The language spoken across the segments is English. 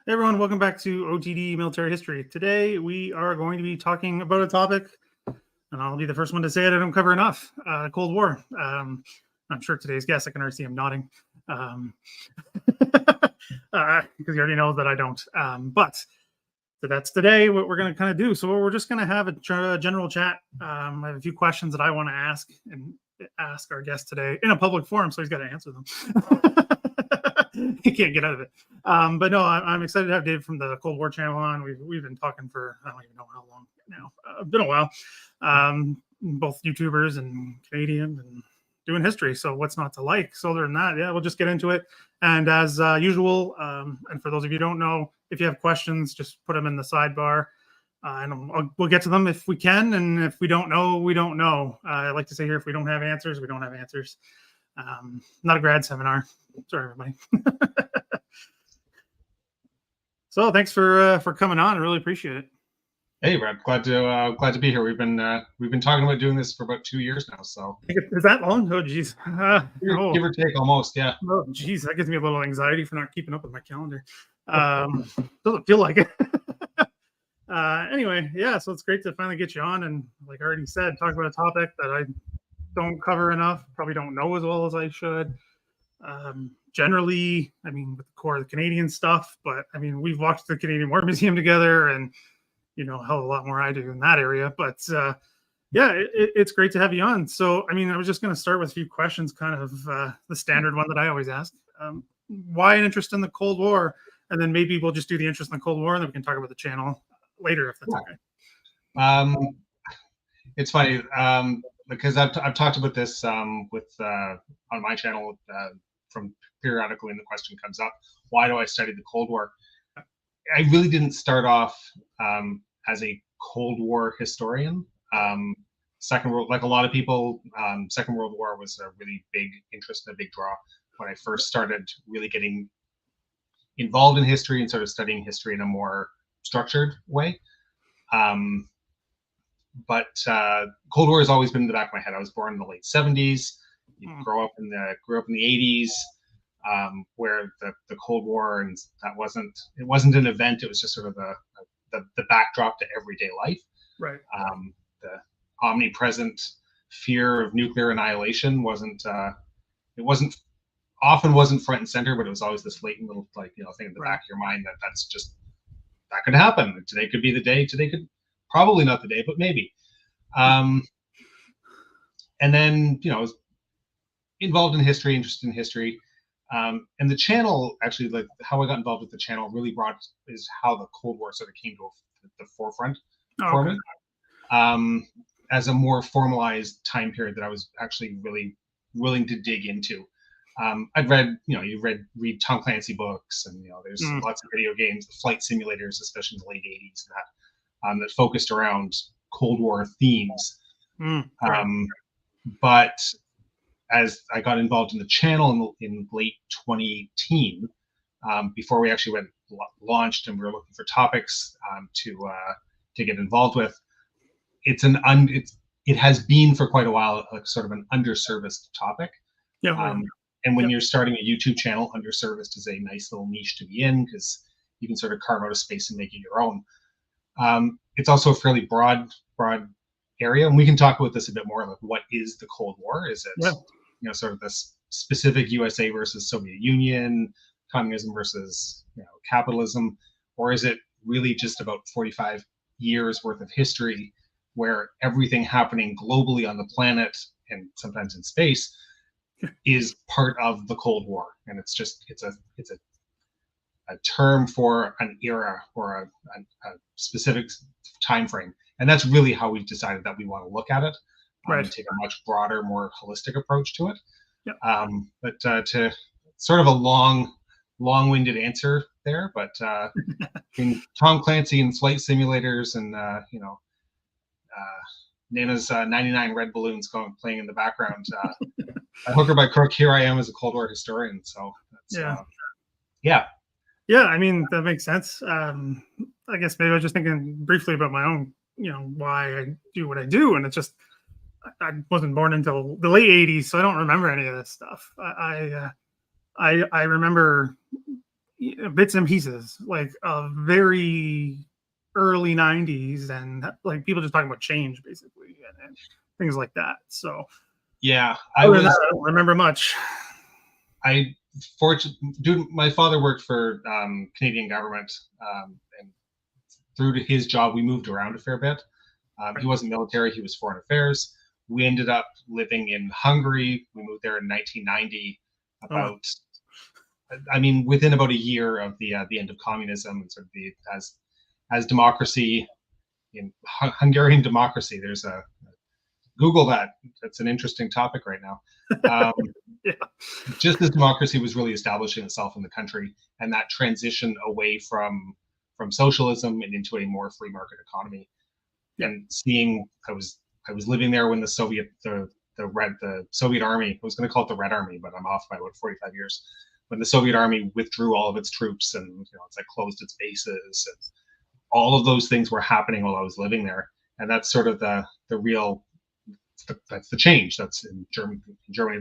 Hey everyone, welcome back to OTD Military History. Today we are going to be talking about a topic, and I'll be the first one to say it. I don't cover enough. Cold War. I'm sure today's guest, I can already see him nodding, because he already knows that I don't. But so that's today what we're going to kind of do. So we're just going to have a general chat. I have a few questions that I want to ask our guest today in a public forum, so he's got to answer them. He can't get out of it. But no, I'm excited to have Dave from the Cold War channel on. We've been talking for, I don't even know how long now. Been a while. Both YouTubers and Canadian and doing history. So what's not to like? So other than that, yeah, we'll just get into it. And as usual, and for those of you who don't know, if you have questions, just put them in the sidebar. And we'll get to them if we can. And if we don't know, we don't know. I like to say here, if we don't have answers, we don't have answers. Not a grad seminar. Sorry, everybody. So thanks for coming on. I really appreciate it. Hey, Brad. Glad to be here. We've been talking about doing this for about 2 years now. So is that long? Oh, geez. Give or take, almost. Yeah. Oh, geez. That gives me a little anxiety for not keeping up with my calendar. Doesn't feel like it. Anyway, yeah. So it's great to finally get you on, and like I already said, talk about a topic that I don't cover enough. Probably don't know as well as I should. Generally, I mean, with the core of the Canadian stuff, but I mean, we've watched the Canadian War Museum together, and you know, hell, a lot more I do in that area. But yeah, it's great to have you on. So, I mean, I was just going to start with a few questions, kind of the standard one that I always ask. Why an interest in the Cold War? And then maybe we'll just do the interest in the Cold War, and then we can talk about the channel later, if that's okay. It's funny because I've talked about this with on my channel from periodically, and the question comes up: why do I study the Cold War? I really didn't start off as a Cold War historian. Second World, like a lot of people, Second World War was a really big interest and a big draw when I first started really getting involved in history and sort of studying history in a more structured way. But Cold War has always been in the back of my head. I was born in the late 70s. You grew up in the 80s, where the Cold War, and it wasn't an event. It was just sort of the backdrop to everyday life. Right. The omnipresent fear of nuclear annihilation wasn't often front and center, but it was always this latent little thing in the back of your mind that could happen. Today could be the day. Today could probably not the day, but maybe. And then I was involved in history, interested in history. And the channel, actually, like how I got involved with the channel really is how the Cold War sort of came to the forefront for me. As a more formalized time period that I was actually really willing to dig into. I'd read, read Tom Clancy books, and there's lots of video games, the flight simulators, especially in the late 80s, and that focused around Cold War themes. But as I got involved in the channel in late 2018, before we actually launched and we were looking for topics to get involved with, it has been for quite a while sort of an underserviced topic. Yeah. And when you're starting a YouTube channel, underserviced is a nice little niche to be in because you can sort of carve out a space and make it your own. It's also a fairly broad area, and we can talk about this a bit more. Like, what is the Cold War? Is it sort of this specific USA versus Soviet Union, communism versus capitalism, or is it really just about 45 years worth of history where everything happening globally on the planet and sometimes in space is part of the Cold War, and it's a term for an era or a specific time frame, and that's really how we've decided that we want to look at it. And take a much broader, more holistic approach to it. But to sort of a long-winded answer there, but in Tom Clancy and flight simulators and Nana's 99 red balloons playing in the background. By hook or by crook, here I am as a Cold War historian. So that's, yeah. I mean, that makes sense. I guess maybe I was just thinking briefly about my own, why I do what I do, and it's just I wasn't born until the late 80s, so I don't remember any of this stuff. I remember bits and pieces, like very early 90s, and like people just talking about change basically, and things like that. So yeah, I don't remember much. My father worked for Canadian government, and through to his job, we moved around a fair bit. He wasn't military; he was foreign affairs. We ended up living in Hungary. We moved there in 1990. Within about a year of the end of communism, and sort of as democracy in Hungarian democracy. There's a Google that. That's an interesting topic right now. Yeah. Just as democracy was really establishing itself in the country, and that transition away from socialism and into a more free market economy. Yeah. And seeing, I was living there when the Soviet Army, I was going to call it the Red Army, but I'm off by about 45 years. When the Soviet Army withdrew all of its troops and it's like closed its bases, and all of those things were happening while I was living there. And that's sort of the real, that's the change. That's in Germany,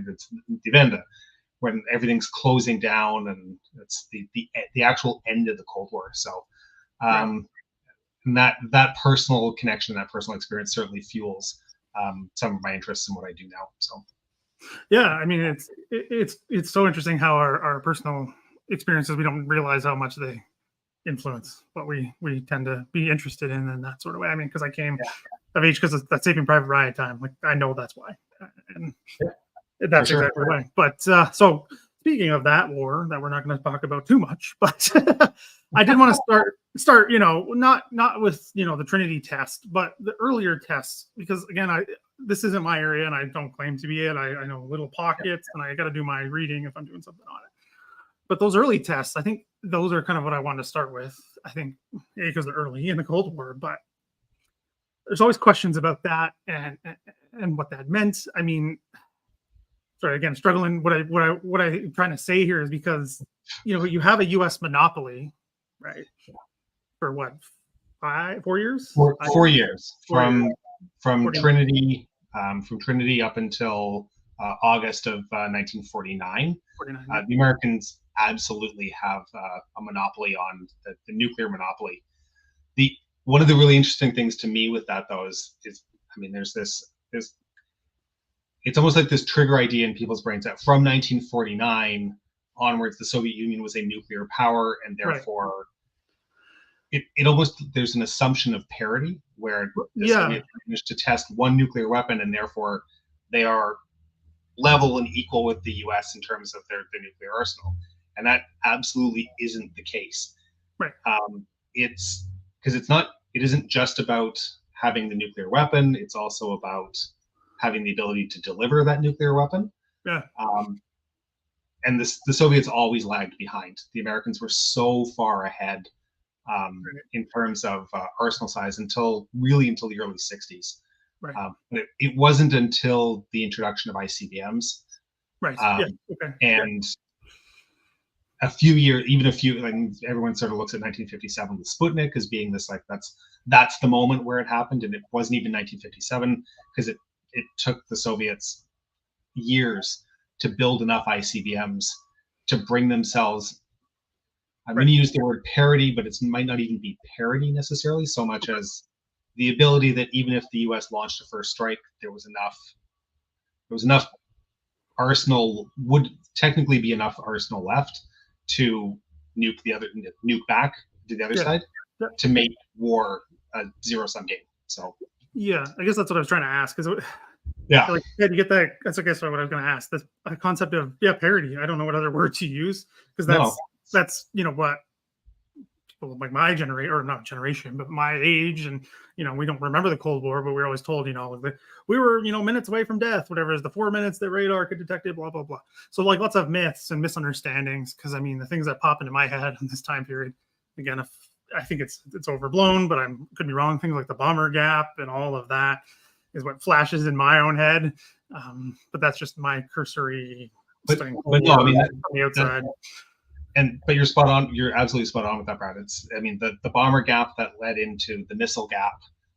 it's the Wende, when everything's closing down, and it's the actual end of the Cold War. So and that personal connection, that personal experience certainly fuels some of my interests in what I do now. So yeah, I mean, it's so interesting how our personal experiences, we don't realize how much they influence what we tend to be interested in that sort of way. I mean, because I came of age because of that Saving Private Ryan time. Like, I know that's why, and that's exactly why. But so speaking of that war that we're not going to talk about too much, but I did want to start, not with the Trinity test, but the earlier tests, because again, this isn't my area and I don't claim to be it. I know little pockets and I got to do my reading if I'm doing something on it. But those early tests, I think those are kind of what I wanted to start with. I think because they're early in the Cold War, but there's always questions about that and what that meant. I mean, sorry, again, struggling. What I'm trying to say here is because you have a U.S. monopoly, right? For what, 4 years? 4 years from Trinity, from Trinity up until August of 1949. The Americans absolutely have a monopoly on the nuclear monopoly. One of the really interesting things to me with that, though, is there's it's almost like this trigger idea in people's brains that from 1949 onwards, the Soviet Union was a nuclear power, and therefore it almost, there's an assumption of parity where the Soviets managed to test one nuclear weapon, and therefore they are level and equal with the U.S. in terms of their nuclear arsenal, and that absolutely isn't the case. Right. It's because it isn't just about having the nuclear weapon. It's also about having the ability to deliver that nuclear weapon. Yeah. And the Soviets always lagged behind. The Americans were so far ahead in terms of arsenal size until the early 60s. Right. But it wasn't until the introduction of ICBMs, right. And a few years, like everyone sort of looks at 1957 with Sputnik as being this, like that's the moment where it happened, and it wasn't even 1957 because it took the Soviets years to build enough ICBMs to bring themselves. I'm going to use the word parity, but it might not even be parity necessarily so much as the ability that even if the U.S. launched a first strike, there was enough arsenal, would technically be enough arsenal left to nuke back to the other side to make war a zero-sum game. So yeah, I guess that's what I was trying to ask, because you get that. That's, I guess, what I was going to ask. This concept of parity. I don't know what other word to use, because that's what people like my generation, or not generation, but my age, and we don't remember the Cold War, but we're always told we were minutes away from death, whatever is the 4 minutes that radar could detect it, blah blah blah. So like lots of myths and misunderstandings, because the things that pop into my head in this time period, again, if I think it's overblown, but I could be wrong. Things like the bomber gap and all of that is what flashes in my own head, but that's just my cursory. But no, from the outside. But you're spot on. You're absolutely spot on with that, Brad. It's, the bomber gap that led into the missile gap.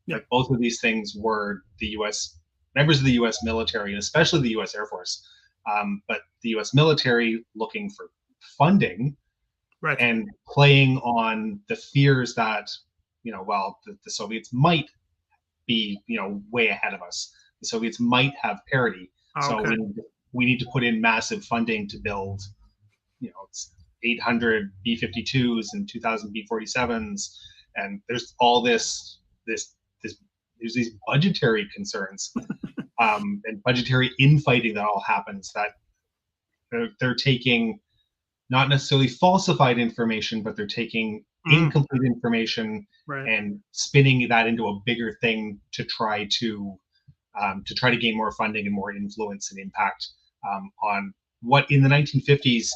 Yeah. Like both of these things were the U.S. members of the U.S. military, and especially the U.S. Air Force. But the U.S. military looking for funding Right. and playing on the fears that, well, the Soviets might be, way ahead of us. The Soviets might have parity. So Okay. we need to put in massive funding to build, it's 800 B-52s and 2,000 B-47s, and there's all there's these budgetary concerns and budgetary infighting that all happens, that they're taking not necessarily falsified information, but they're taking incomplete information and spinning that into a bigger thing to try to gain more funding and more influence and impact on what in the 1950s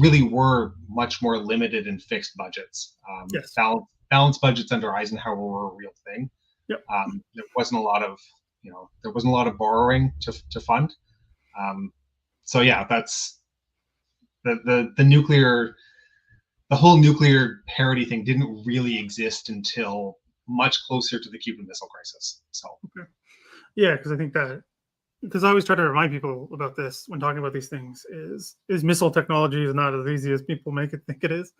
really were much more limited and fixed budgets. Yes. Balanced budgets under Eisenhower were a real thing. Yep. There wasn't a lot of borrowing to fund. So yeah, that's the nuclear. The whole nuclear parity thing didn't really exist until much closer to the Cuban Missile Crisis. So, yeah, because I think because I always try to remind people about this when talking about these things is missile technology is not as easy as people make it think it is.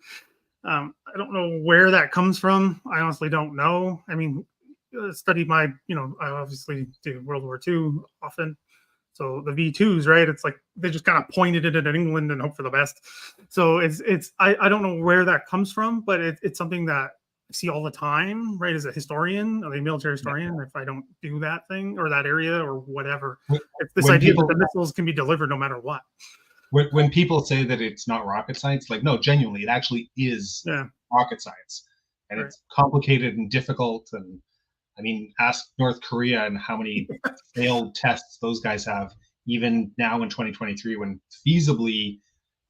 I don't know where that comes from. I honestly don't know. I mean, studied I obviously do World War II often. So the V2s, right? It's like they just kind of pointed it at England and hope for the best. So I don't know where that comes from, but it's something that I see all the time, right? As a historian, a military historian, if I don't do that thing or that area or whatever, it's this idea that the missiles can be delivered no matter what. When people say that it's not rocket science, like, no, genuinely, it actually is rocket science, and it's complicated and difficult. And I mean, ask North Korea and how many failed tests those guys have, even now in 2023, when feasibly,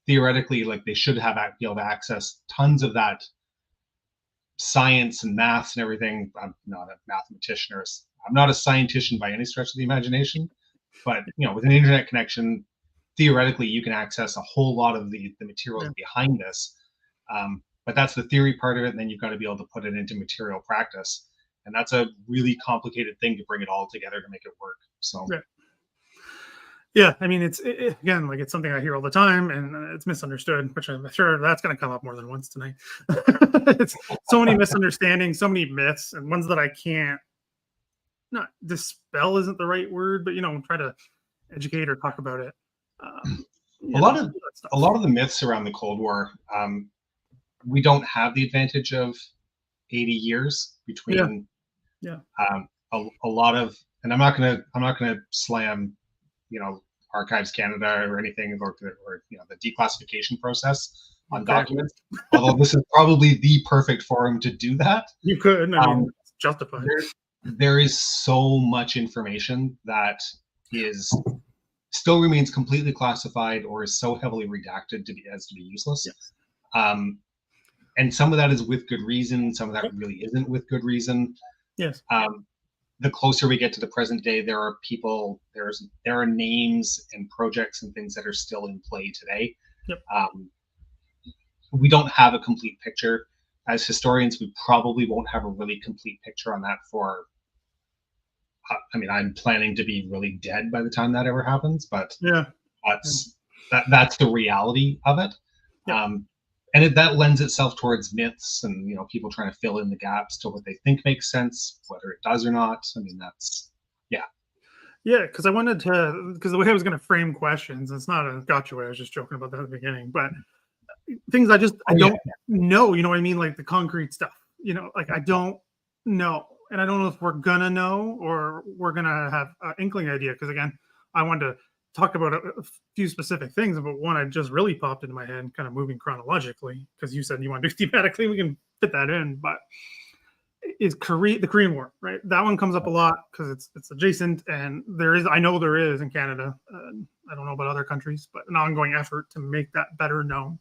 theoretically, like they should be able to access tons of that science and maths and everything. I'm not a mathematician I'm not a scientist by any stretch of the imagination, but with an internet connection, theoretically, you can access a whole lot of the materials behind this. But that's the theory part of it, and then you've got to be able to put it into material practice. And that's a really complicated thing to bring it all together to make it work. So, yeah, I mean, again, like it's something I hear all the time, and it's misunderstood, which I'm sure that's going to come up more than once tonight. It's so many misunderstandings, so many myths, and ones that I can't not dispel isn't the right word, but try to educate or talk about it. A lot of the myths around the Cold War, we don't have the advantage of 80 years between. A lot of, and I'm not gonna slam, Archives Canada or anything, or the declassification process on documents. Although this is probably the perfect forum to do that. You could, I mean, it's justified. There is so much information that still remains completely classified or is so heavily redacted to be useless. Yes. And some of that is with good reason. Some of that really isn't with good reason. Yes. The closer we get to the present day, there are people, there are names and projects and things that are still in play today. Yep. We don't have a complete picture. As historians, we probably won't have a really complete picture on that I'm planning to be really dead by the time that ever happens, but that's the reality of it. Yeah. And that lends itself towards myths and, people trying to fill in the gaps to what they think makes sense, whether it does or not. I mean, because the way I was going to frame questions, it's not a gotcha way. I was just joking about that at the beginning, but things I don't know, you know what I mean? Like the concrete stuff, like I don't know. And I don't know if we're going to know or we're going to have an inkling idea. Because again, I wanted to talk about a few specific things, but one I just really popped into my head, kind of moving chronologically, because you said you want to do thematically, we can fit that in, but is the Korean War, right? That one comes up a lot because it's adjacent, and I know there is in Canada, I don't know about other countries, but an ongoing effort to make that better known.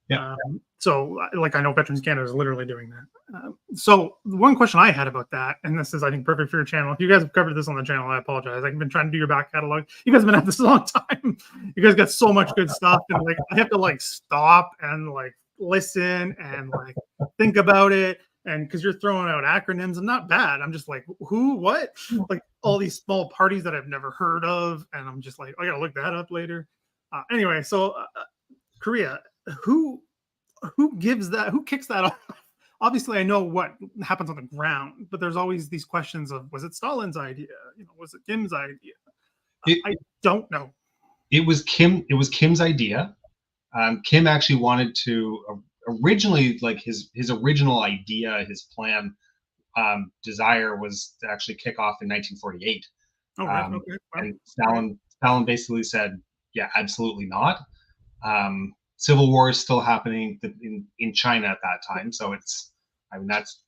Yeah. So I know Veterans Canada is literally doing that. So one question I had about that, and this is, I think, perfect for your channel. If you guys have covered this on the channel, I apologize. I've been trying to do your back catalog. You guys have been at this a long time. You guys got so much good stuff. And I have to stop and listen and think about it. And because you're throwing out acronyms and not bad. I'm just who, what? All these small parties that I've never heard of. And I'm just I got to look that up later. Anyway, so Korea. Who who gives that? Who kicks that off? Obviously, I know what happens on the ground, but there's always these questions of, was it Stalin's idea? Was it Kim's idea? I don't know. It was Kim's idea. Kim actually wanted to originally, like his original idea, his plan, desire was to actually kick off in 1948. Oh, right. Okay. Well, and Stalin basically said, yeah, absolutely not. Civil war is still happening in China at that time, so that's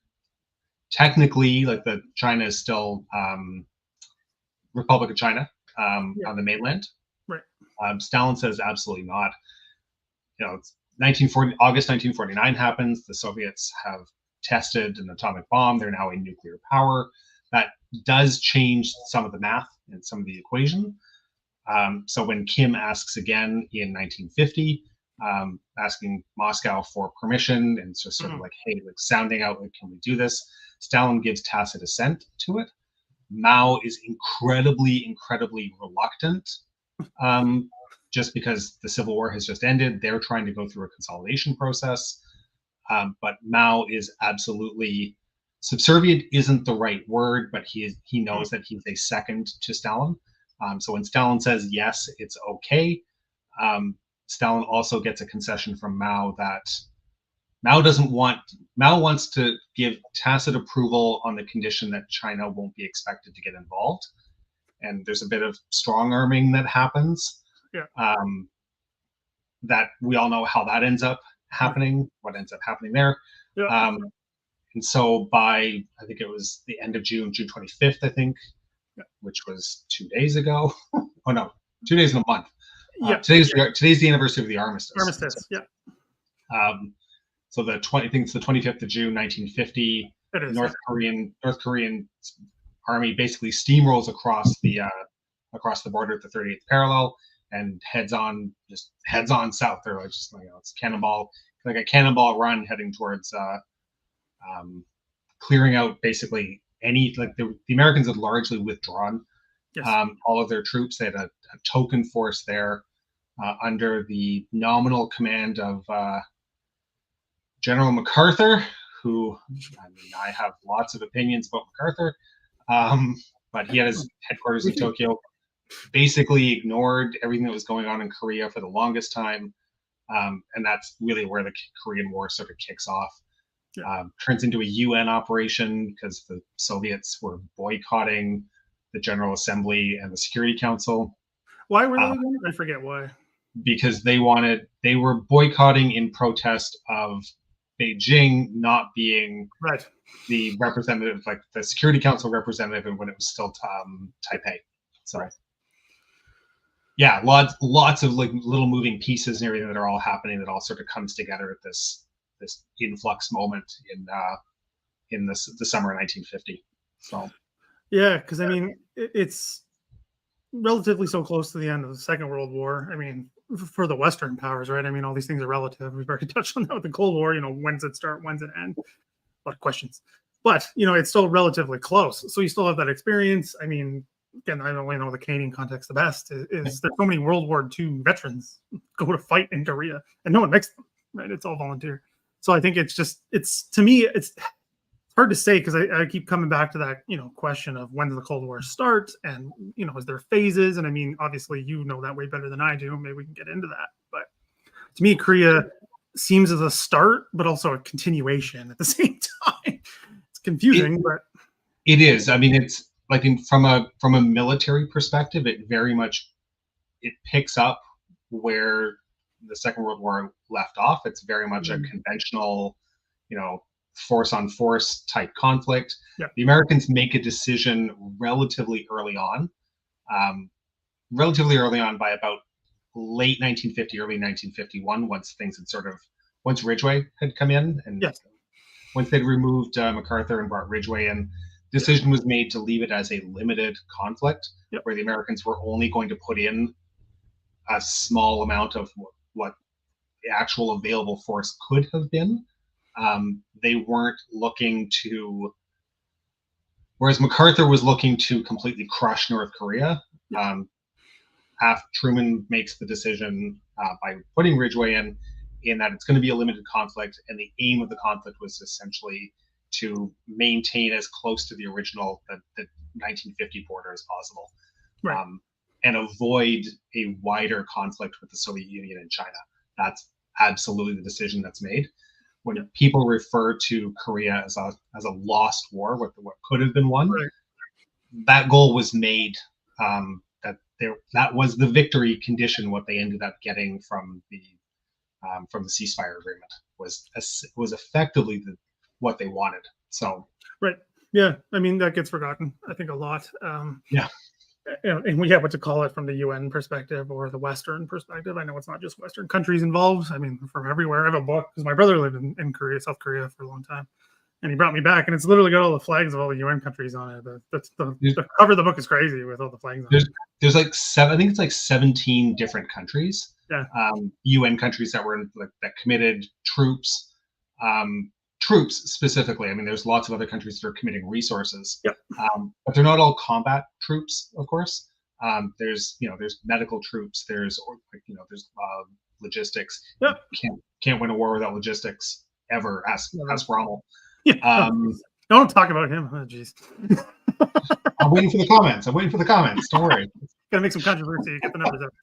technically like China is still Republic of China on the mainland. Right. Stalin says absolutely not. It's August 1949 happens. The Soviets have tested an atomic bomb. They're now a nuclear power. That does change some of the math and some of the equation. So when Kim asks again in 1950, asking Moscow for permission and just sort of like, hey, like sounding out, like, can we do this? Stalin gives tacit assent to it. Mao is incredibly reluctant, just because the Civil War has just ended. They're trying to go through a consolidation process. But Mao is absolutely subservient, isn't the right word, but he knows that he's a second to Stalin. So when Stalin says yes, it's okay. Stalin also gets a concession from Mao that Mao wants to give tacit approval on the condition that China won't be expected to get involved. And there's a bit of strong arming that happens. Yeah. That we all know how that ends up happening, what ends up happening there. Yeah. And so by, I think it was the end of June 25th, I think, which was 2 days ago. Oh no, 2 days in a month. Today's the anniversary of the armistice. Armistice, yeah. So I think it's the 25th of June, 1950. North Korean army basically steamrolls across the border at the 38th parallel and heads on south. They're like just it's a cannonball run heading towards clearing out basically the Americans had largely withdrawn all of their troops. They had a token force there under the nominal command of General MacArthur, who, I have lots of opinions about MacArthur, but he had his headquarters in Tokyo, basically ignored everything that was going on in Korea for the longest time, and that's really where the Korean War sort of kicks off. Turns into a UN operation because the Soviets were boycotting the General Assembly and the Security Council. Why were they doing it? I forget why. Because they were boycotting in protest of Beijing not being the representative, like the Security Council representative, and when it was still Taipei. So lots of like little moving pieces and everything that are all happening that all sort of comes together at this influx moment in the summer of 1950. So yeah, because I mean it's relatively so close to the end of the Second World War. I mean, for the Western powers, right? I mean, all these things are relative. We've already touched on that with the Cold War. When's it start? When's it end? A lot of questions, but it's still relatively close. So you still have that experience. I mean, again, I only know the Canadian context the best. Is there's so many World War II veterans go to fight in Korea, and no one makes them. Right? It's all volunteer. So I think it's to me, it's hard to say because I keep coming back to that, question of when does the Cold War start and, is there phases? And I mean, obviously, that way better than I do. Maybe we can get into that. But to me, Korea seems as a start, but also a continuation at the same time. It's confusing, but it is. I mean, it's like from a military perspective, it very much picks up where the Second World War left off. It's very much a conventional, force on force type conflict. The Americans make a decision relatively early on by about late 1950, early 1951, once Ridgway had come in, and once they'd removed MacArthur and brought Ridgway in, decision was made to leave it as a limited conflict, where the Americans were only going to put in a small amount of what the actual available force could have been. They weren't looking to, whereas MacArthur was looking to completely crush North Korea. Truman makes the decision by putting Ridgway in. in that it's going to be a limited conflict, and the aim of the conflict was essentially to maintain as close to the original, the 1950 border as possible, Right. and avoid a wider conflict with the Soviet Union and China. That's absolutely the decision that's made. When people refer to Korea as a lost war, what could have been won, Right. that goal was made. That was the victory condition. What they ended up getting from the ceasefire agreement was effectively what they wanted. So right, yeah. I mean, that gets forgotten, I think, a lot. Yeah. And we have what to call it from the UN perspective or the Western perspective. I know it's not just Western countries involved. I mean, from everywhere. I have a book because my brother lived in Korea, South Korea, for a long time, and he brought me back, and it's literally got all the flags of all the UN countries on it. The cover of the book is crazy with all the flags on it. There's like I think it's like 17 different countries. Yeah. UN countries that were that committed troops. Troops specifically. I mean, there's lots of other countries that are committing resources. Yep. But they're not all combat troops, of course. There's medical troops. There's logistics. Yep. Can't win a war without logistics ever. Ask Rommel. Yeah. Don't talk about him. Oh, jeez. I'm waiting for the comments. Don't worry. Gotta make some controversy. Get the numbers up.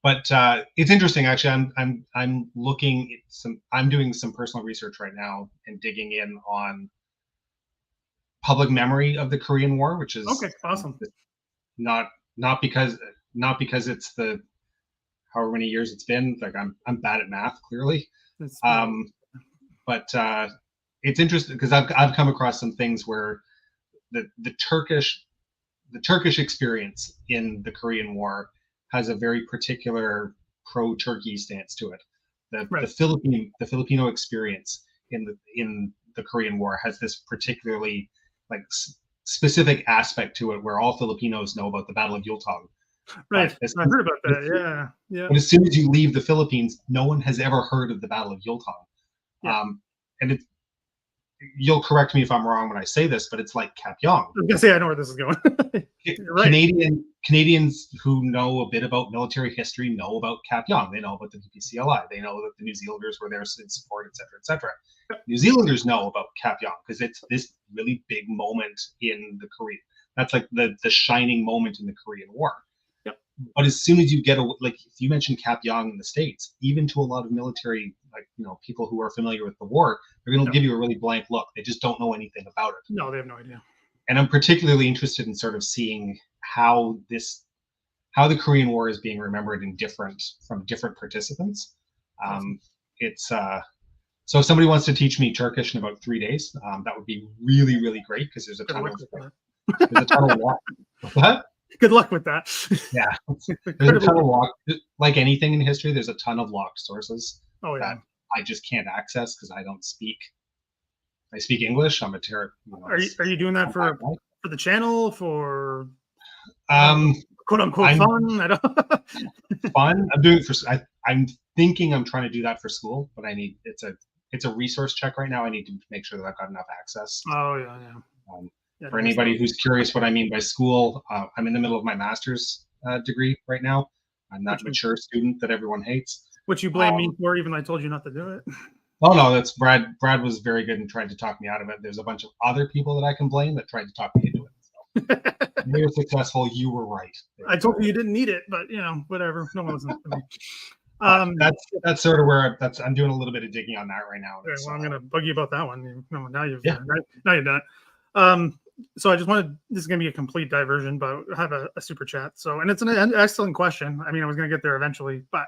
But it's interesting, actually. I'm looking at I'm doing some personal research right now and digging in on public memory of the Korean War, which is okay. Awesome. Not because it's the however many years it's been. Like I'm bad at math, clearly. But it's interesting because I've come across some things where the Turkish experience in the Korean War has a very particular pro-Turkey stance to it. The Filipino experience in the Korean War has this particularly specific aspect to it, where all Filipinos know about the Battle of Yultong. Right, I heard about that. Yeah. But as soon as you leave the Philippines, no one has ever heard of the Battle of Yultong. Yeah. And you'll correct me if I'm wrong when I say this, but it's like Kapyong. I was gonna say I know where this is going. Right. Canadians who know a bit about military history know about Kapyong. They know about the VPCLI. They know that the New Zealanders were there in support, etc. Yep. New Zealanders know about Kapyong because it's this really big moment in the Korean. That's like the shining moment in the Korean War. Yep. But as soon as you get if you mention Kapyong in the States, even to a lot of military people who are familiar with the war, they're going to give you a really blank look. They just don't know anything about it. No, they have no idea. And I'm particularly interested in sort of seeing how the Korean War is being remembered from different participants. Awesome. It's so if somebody wants to teach me Turkish in about 3 days, that would be really, really great, because there's a ton of walk. What? Good luck with that. Yeah, there's a ton of locked, like anything in history. There's a ton of locked sources that I just can't access because I don't speak. I speak English. I'm a terrible. Are you doing that for the channel, for quote unquote fun? I don't. Fun. I'm doing it for. I'm thinking I'm trying to do that for school, but it's a resource check right now. I need to make sure that I've got enough access. Oh yeah. For anybody who's curious what I mean by school, I'm in the middle of my master's degree right now. I'm that mature student that everyone hates. Which you blame me for, even though I told you not to do it. Oh no, that's Brad. Brad was very good in trying to talk me out of it. There's a bunch of other people that I can blame that tried to talk me into it. So you were successful. You were right. I told you didn't need it, but whatever. No one listens to me. That's sort of where I'm doing a little bit of digging on that right now. Okay, well, I'm gonna bug you about that one. Now you're done. So I just wanted, this is going to be a complete diversion, but I have a super chat. So, and it's an excellent question. I mean, I was going to get there eventually, but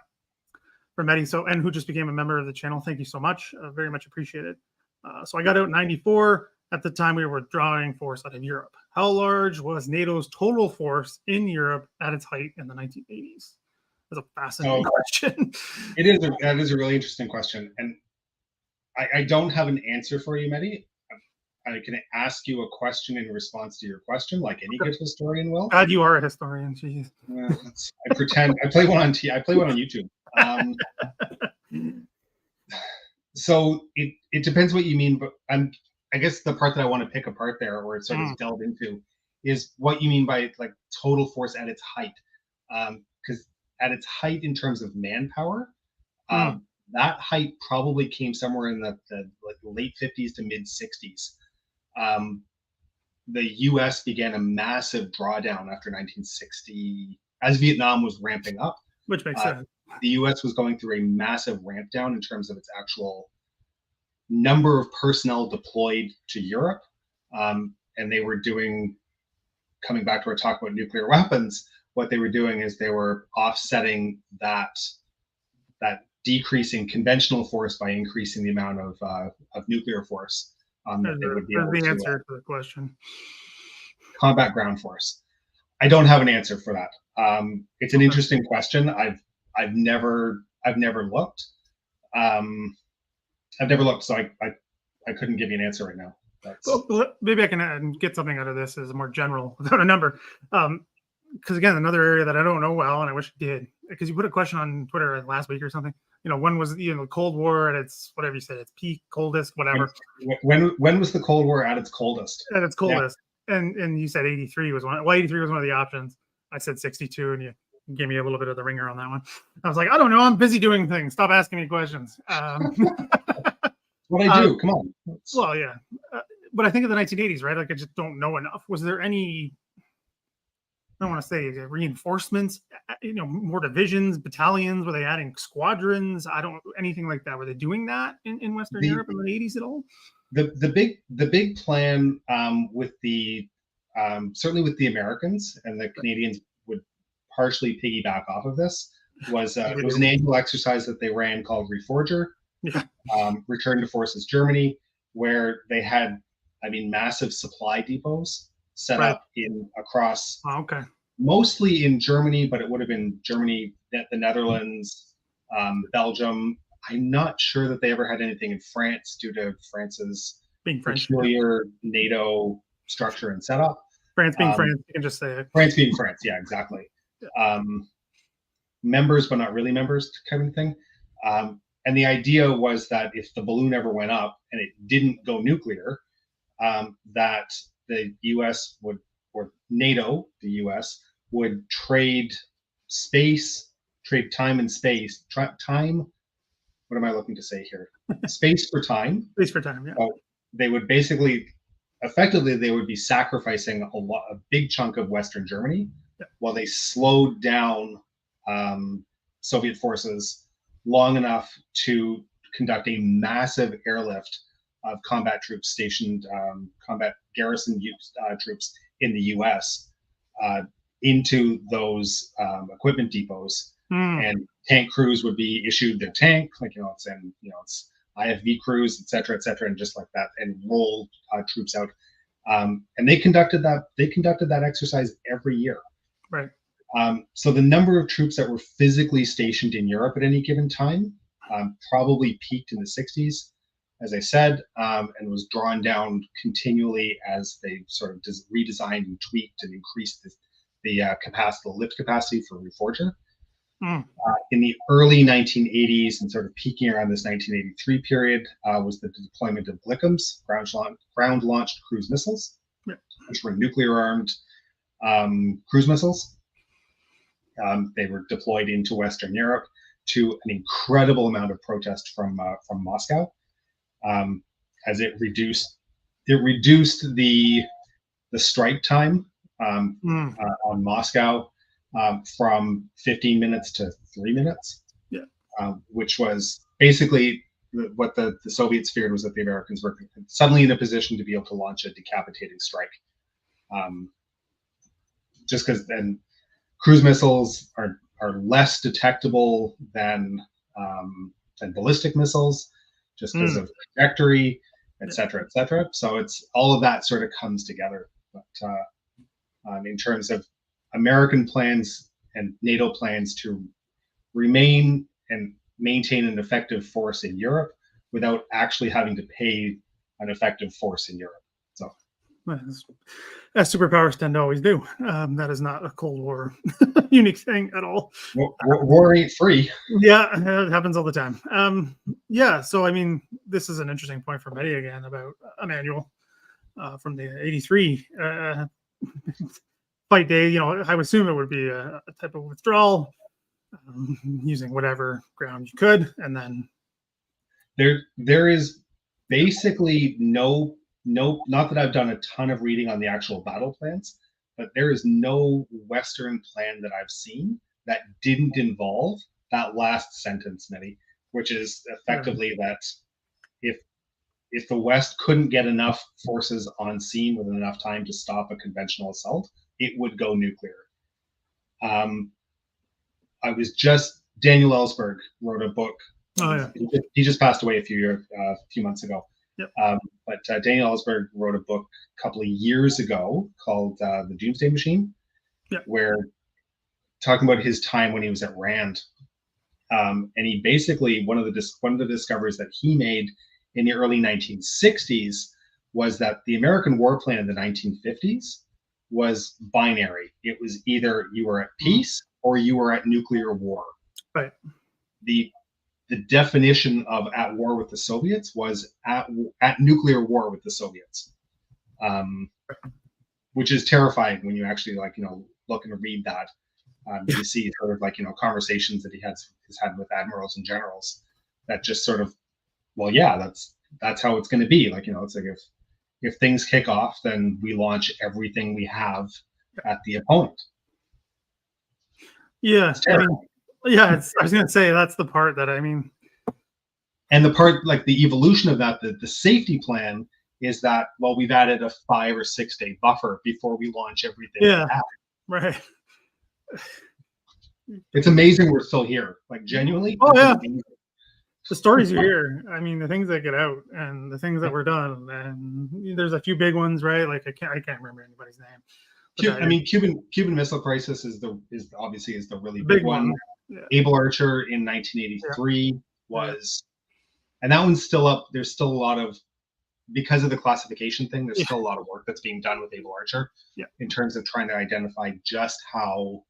from Eddie, and who just became a member of the channel. Thank you so much. Very much appreciated. So I got out in 94. At the time, we were withdrawing force out of Europe. How large was NATO's total force in Europe at its height in the 1980s? That's a fascinating question. That is a really interesting question. And I don't have an answer for you, Mehdi. I can ask you a question in response to your question, like any good historian will. God, you are a historian. Jeez. I pretend. I play one on YouTube. So it depends what you mean, but I guess the part that I want to pick apart there, or sort of delve into, is what you mean by like total force at its height, because at its height in terms of manpower, that height probably came somewhere in the like late 50s to mid 60s. The U.S. began a massive drawdown after 1960 as Vietnam was ramping up. Which makes sense. The U.S. was going through a massive ramp down in terms of its actual number of personnel deployed to Europe. And they were doing, coming back to our talk about nuclear weapons, what they were doing is they were offsetting that decreasing conventional force by increasing the amount of nuclear force that they would be able the to answer to the question. Combat ground force. I don't have an answer for that. It's an interesting question. I've never looked. I've never looked, so I couldn't give you an answer right now. Well, maybe I can get something out of this as more general without a number. Because again, another area that I don't know well, and I wish I did, because you put a question on Twitter last week or something. When was the Cold War at its, whatever you said, its peak, coldest, whatever. When was the Cold War at its coldest? At its coldest. Yeah. And you said 83 was one. Well, 83 was one of the options. I said 62, and you gave me a little bit of the ringer on that one. I was like, I don't know. I'm busy doing things. Stop asking me questions. What I do? Come on. Well, yeah. But I think of the 1980s, right? Like, I just don't know enough. Was there any, I don't want to say reinforcements, more divisions, battalions? Were they adding squadrons? Anything like that. Were they doing that in Western Europe in the 80s at all? The big plan with the certainly with the Americans, and the Canadians would partially piggyback off of this, was it was an annual exercise that they ran called Reforger, Return to Forces Germany, where they had, massive supply depots set up across, mostly in Germany, but it would have been Germany, the Netherlands, Belgium. I'm not sure that they ever had anything in France due to France's peculiar NATO structure and setup. France being France, you can just say it. France being France, yeah, exactly. Yeah. Members, but not really members, kind of thing. And the idea was that if the balloon ever went up and it didn't go nuclear, that the U.S. would, or NATO, the U.S., would trade time and space. Time. What am I looking to say here? Space for time. Space for time. Yeah. So they would effectively, they would be sacrificing a big chunk of Western Germany while they slowed down Soviet forces long enough to conduct a massive airlift of combat troops stationed, combat garrison troops in the U.S. Into those equipment depots, and tank crews would be issued their tank, it's IFV crews, et cetera, and just like that, and roll troops out. And they conducted that exercise every year. Right. So the number of troops that were physically stationed in Europe at any given time probably peaked in the 60s, as I said, and was drawn down continually as they sort of redesigned and tweaked and increased the lift capacity for Reforger. In the early 1980s and sort of peaking around this 1983 period was the deployment of GLICMs, ground-launched cruise missiles, which were nuclear-armed cruise missiles. They were deployed into Western Europe to an incredible amount of protest from Moscow, as it reduced the strike time on Moscow from 15 minutes to 3 minutes, which was basically what the Soviets feared, was that the Americans were suddenly in a position to be able to launch a decapitating strike. Just because then cruise missiles are less detectable than ballistic missiles, just because of trajectory, et cetera, et cetera. So it's all of that sort of comes together. But in terms of American plans and NATO plans to remain and maintain an effective force in Europe without actually having to pay an effective force in Europe. So, as superpowers tend to always do, that is not a Cold War unique thing at all. War ain't free. Yeah, it happens all the time. So this is an interesting point for Betty again about a manual from the 83 fight day. I would assume it would be a type of withdrawal. using whatever ground you could, and then there is basically no, not that I've done a ton of reading on the actual battle plans, but there is no Western plan that I've seen that didn't involve that last sentence, Mitty, which is effectively that if the West couldn't get enough forces on scene within enough time to stop a conventional assault, it would go nuclear. Daniel Ellsberg wrote a book. Oh, yeah. He just passed away a few months ago. Yep. But Daniel Ellsberg wrote a book a couple of years ago called The Doomsday Machine, yep. where talking about his time when he was at RAND. And he basically, one of the discoveries that he made in the early 1960s was that the American war plan in the 1950s was binary. It was either you were at peace or you were at nuclear war. Right. The definition of at war with the Soviets was at nuclear war with the Soviets, which is terrifying when you actually look and read that. You see sort of conversations that he has had with admirals and generals that just sort of, well, yeah, that's how it's going to be. It's like if things kick off, then we launch everything we have at the opponent. Yeah. I was going to say that's the part that and the part the evolution of that, the safety plan is that, well, we've added a 5 or 6 day buffer before we launch everything. Yeah. Right. It's amazing we're still here. Genuinely. Oh yeah. The stories you hear, the things that get out and the things that were done, and there's a few big ones, right? I can't remember anybody's name. Cuban Missile Crisis is obviously the really big one. Yeah. Able Archer in 1983 was, and that one's still up. There's still a lot of, because of the classification thing, there's still a lot of work that's being done with Able Archer in terms of trying to identify just how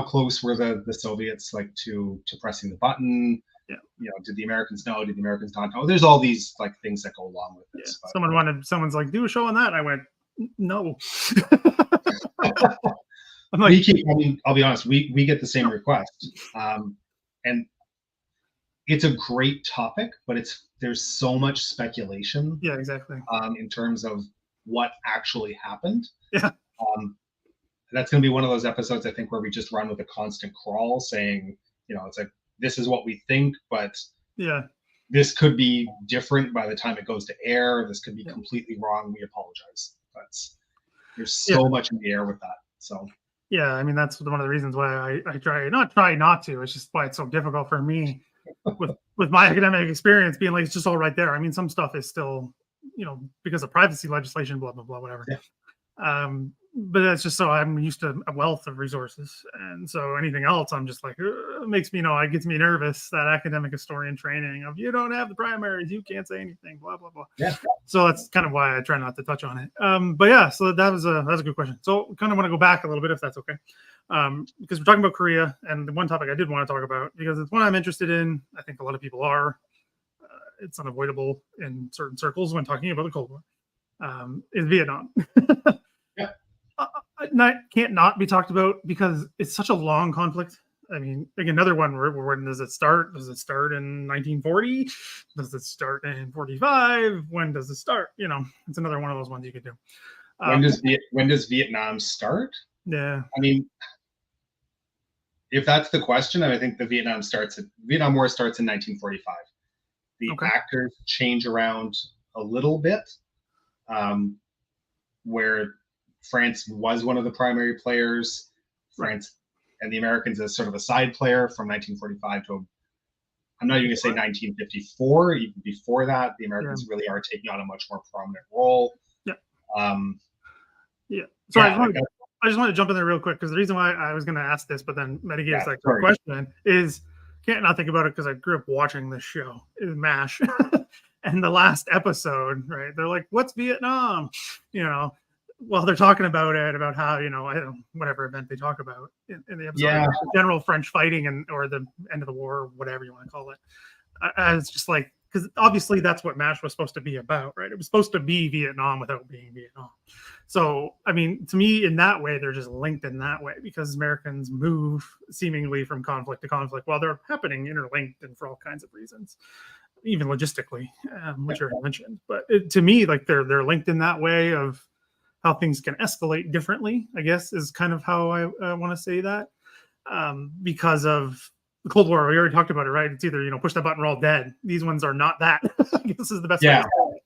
close were the Soviets to pressing the button. Yeah. Did the Americans know? Did the Americans not know? There's all these things that go along with this. Yeah. Someone's like, do a show on that. I went, no. I'm I'll be honest, we get the same request. And it's a great topic, but there's so much speculation. Yeah, exactly. In terms of what actually happened. Yeah. That's going to be one of those episodes, I think, where we just run with a constant crawl saying, it's like, this is what we think, but this could be different by the time it goes to air. This could be completely wrong. We apologize. There's so much in the air with that. So yeah, that's one of the reasons why I try not to. It's just why it's so difficult for me with my academic experience being it's just all right there. Some stuff is still, because of privacy legislation, blah blah blah, whatever. Yeah. But that's just so I'm used to a wealth of resources, and so anything else, I'm just it makes me it gets me nervous. That academic historian training of you don't have the primaries, you can't say anything, blah blah blah. Yeah. So that's kind of why I try not to touch on it. But yeah, so that was a good question. So kind of want to go back a little bit, if that's okay, because we're talking about Korea, and the one topic I did want to talk about because it's one I'm interested in. I think a lot of people are. It's unavoidable in certain circles when talking about the Cold War. Is Vietnam. Can't not be talked about because it's such a long conflict. Another one where when does it start? Does it start in 1940? Does it start in 45? When does it start? It's another one of those ones you could do. When does Vietnam start? Yeah. If that's the question, I think the Vietnam War starts in 1945. The actors change around a little bit, where France was one of the primary players. France and the Americans as sort of a side player from 1945 to, I'm not even going to say 1954. Even before that, the Americans really are taking on a much more prominent role. Yeah. So I just want to jump in there real quick because the reason why I was going to ask this, but then Medi gives the question is, can't not think about it because I grew up watching this show, is MASH. And the last episode, right? They're like, "What's Vietnam?" While they're talking about it, about how whatever event they talk about in the episode, the general French fighting or the end of the war, or whatever you want to call it. I was just because obviously that's what MASH was supposed to be about, right? It was supposed to be Vietnam without being Vietnam. So, I mean, to me, in that way, they're just linked in that way because Americans move seemingly from conflict to conflict while they're happening interlinked and for all kinds of reasons, even logistically, which are mentioned. But to me, like they're linked in that way of how things can escalate differently, I guess, is kind of how I want to say that. Because of the Cold War, we already talked about it, right? It's either, push that button, we're all dead. These ones are not that. I guess this is the best way to say it.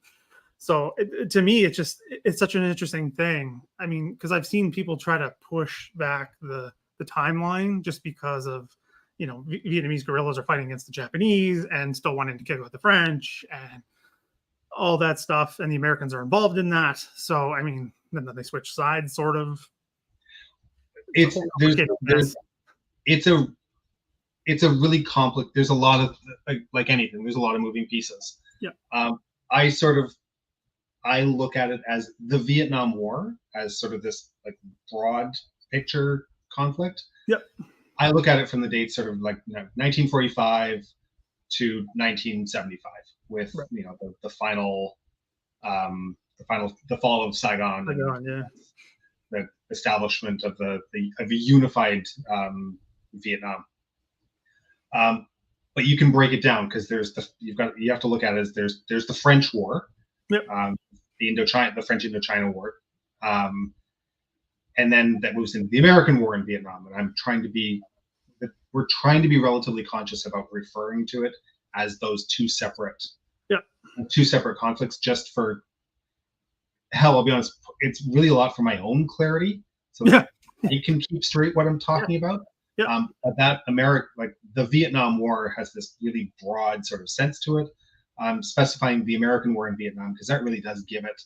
So to me, it's such an interesting thing. I mean, because I've seen people try to push back the timeline just because of, Vietnamese guerrillas are fighting against the Japanese and still wanting to kick out the French and all that stuff. And the Americans are involved in that. So, I mean, then they switch sides, sort of. It's a really complex. There's a lot of like anything. There's a lot of moving pieces. Yeah. I look at it as the Vietnam War as sort of this like broad picture conflict. Yep. I look at it from the date sort of like 1945 to 1975 with the final the fall of Saigon. The establishment of a unified Vietnam. But you can break it down because you have to look at it as there's the French War. Yep. The French Indochina War, and then that moves into the American War in Vietnam. And we're trying to be relatively conscious about referring to it as those two separate conflicts. Just for hell, I'll be honest, it's really a lot for my own clarity, so that I can keep straight what I'm talking about. Yeah. The Vietnam War has this really broad sort of sense to it. Specifying the American War in Vietnam because that really does give it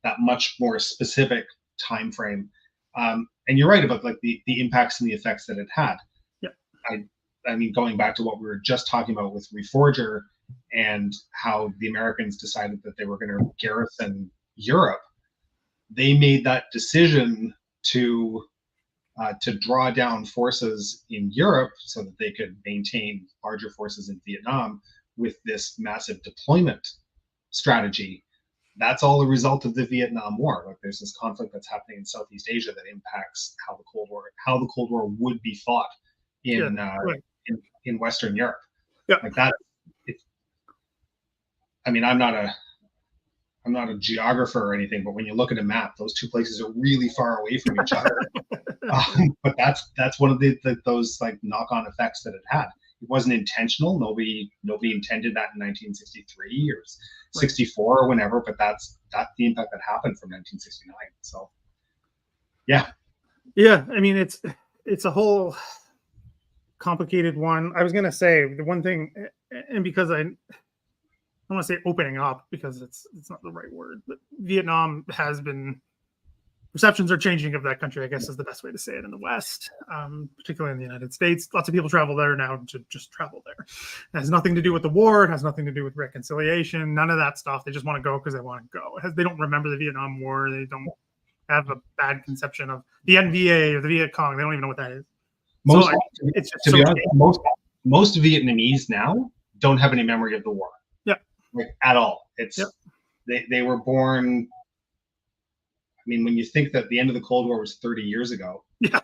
that much more specific time frame. And you're right about like the impacts and the effects that it had. Yeah. I mean, going back to what we were just talking about with Reforger and how the Americans decided that they were going to garrison Europe, they made that decision to draw down forces in Europe so that they could maintain larger forces in Vietnam with this massive deployment strategy. That's all a result of the Vietnam War. Like there's this conflict that's happening in Southeast Asia that impacts how the Cold War would be fought in Western Europe. Yeah. Like that. I mean, I'm not a geographer or anything, but when you look at a map, those two places are really far away from each other. But that's one of those like knock-on effects that it had. It wasn't intentional. Nobody intended that in 1963 or 64 or whenever, but that's the impact that happened from 1969. So, yeah. Yeah, I mean, it's a whole complicated one. I was going to say the one thing, and because I don't want to say opening up because it's not the right word, but Vietnam has been, perceptions are changing of that country, I guess is the best way to say it in the West, particularly in the United States. Lots of people travel there now to just travel there. It has nothing to do with the war. It has nothing to do with reconciliation. None of that stuff. They just want to go because they want to go. They don't remember the Vietnam War. They don't have a bad conception of the NVA or the Viet Cong. They don't even know what that is. Most Vietnamese now don't have any memory of the war. Yeah. Like at all. It's they were born. I mean, when you think that the end of the Cold War was 30 years ago, I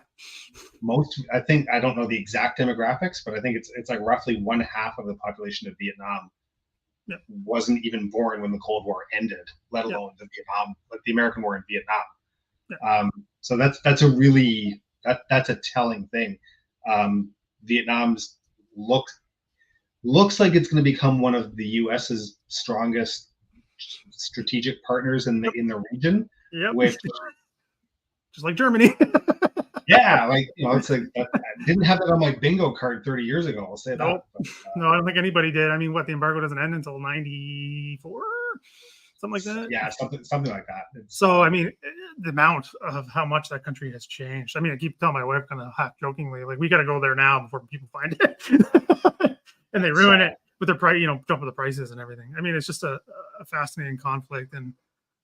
don't know the exact demographics, but I think it's like roughly 1/2 of the population of Vietnam wasn't even born when the Cold War ended, let alone the American War in Vietnam. Yeah. So that's a really that's a telling thing. Vietnam's looks like it's going to become one of the U.S.'s strongest strategic partners in the region. Yep. Which, just like Germany. Yeah, like it's like I didn't have that on my bingo card 30 years ago. I'll say that. But, no, I don't think anybody did. I mean, the embargo doesn't end until 94, something like that. Yeah, something like that. So I mean, the amount of how much that country has changed. I mean, I keep telling my wife kind of half jokingly, like we got to go there now before people find it, and they ruin it with their price, jump with the prices and everything. I mean, it's just a fascinating conflict and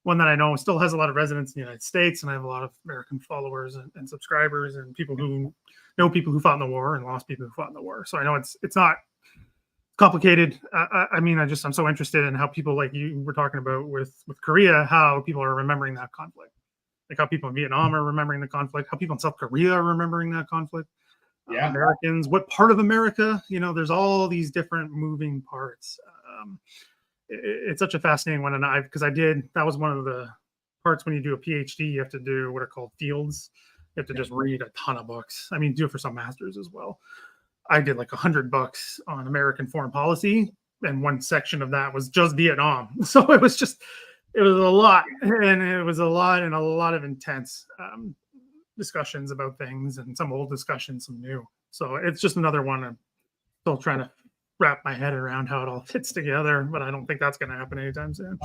one that I know still has a lot of resonance in the United States, and I have a lot of American followers and subscribers and people who know people who fought in the war and lost people who fought in the war. So I know it's not complicated. I mean, I'm so interested in how people like you were talking about with Korea, how people are remembering that conflict, like how people in Vietnam are remembering the conflict, how people in South Korea are remembering that conflict. Yeah. Americans, what part of America? You know, there's all these different moving parts. It's such a fascinating one, and because that was one of the parts when you do a PhD, you have to do what are called fields. You have to just read a ton of books. I mean, do it for some masters as well. I did like 100 books on American foreign policy, and one section of that was just Vietnam. So it was a lot, and it was a lot of intense discussions about things, and some old discussions, some new. So it's just another one. I'm still trying to wrap my head around how it all fits together, but I don't think that's going to happen anytime soon.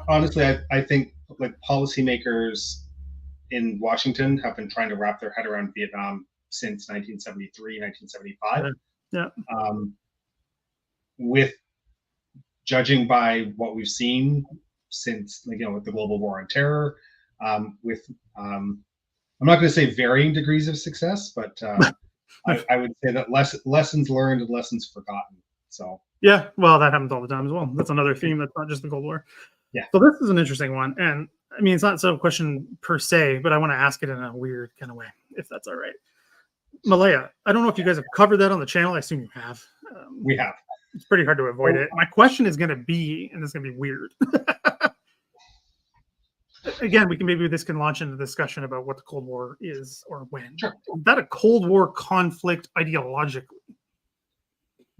Honestly, I think like policymakers in Washington have been trying to wrap their head around Vietnam since 1973, 1975. Yeah. With judging by what we've seen since, with the global war on terror, I'm not going to say varying degrees of success, but I would say that lessons learned and lessons forgotten. So yeah, well, that happens all the time as well. That's another theme. That's not just the Cold War. Yeah. So this is an interesting one, and I mean, it's not so a question per se, but I want to ask it in a weird kind of way, if that's all right. Malaya, I don't know if you guys have covered that on the channel. I assume you have. We have. It's pretty hard to avoid it. My question is going to be, and it's going to be weird. Again, this can launch into discussion about what the Cold War is or when. Sure. Is that a Cold War conflict ideologically?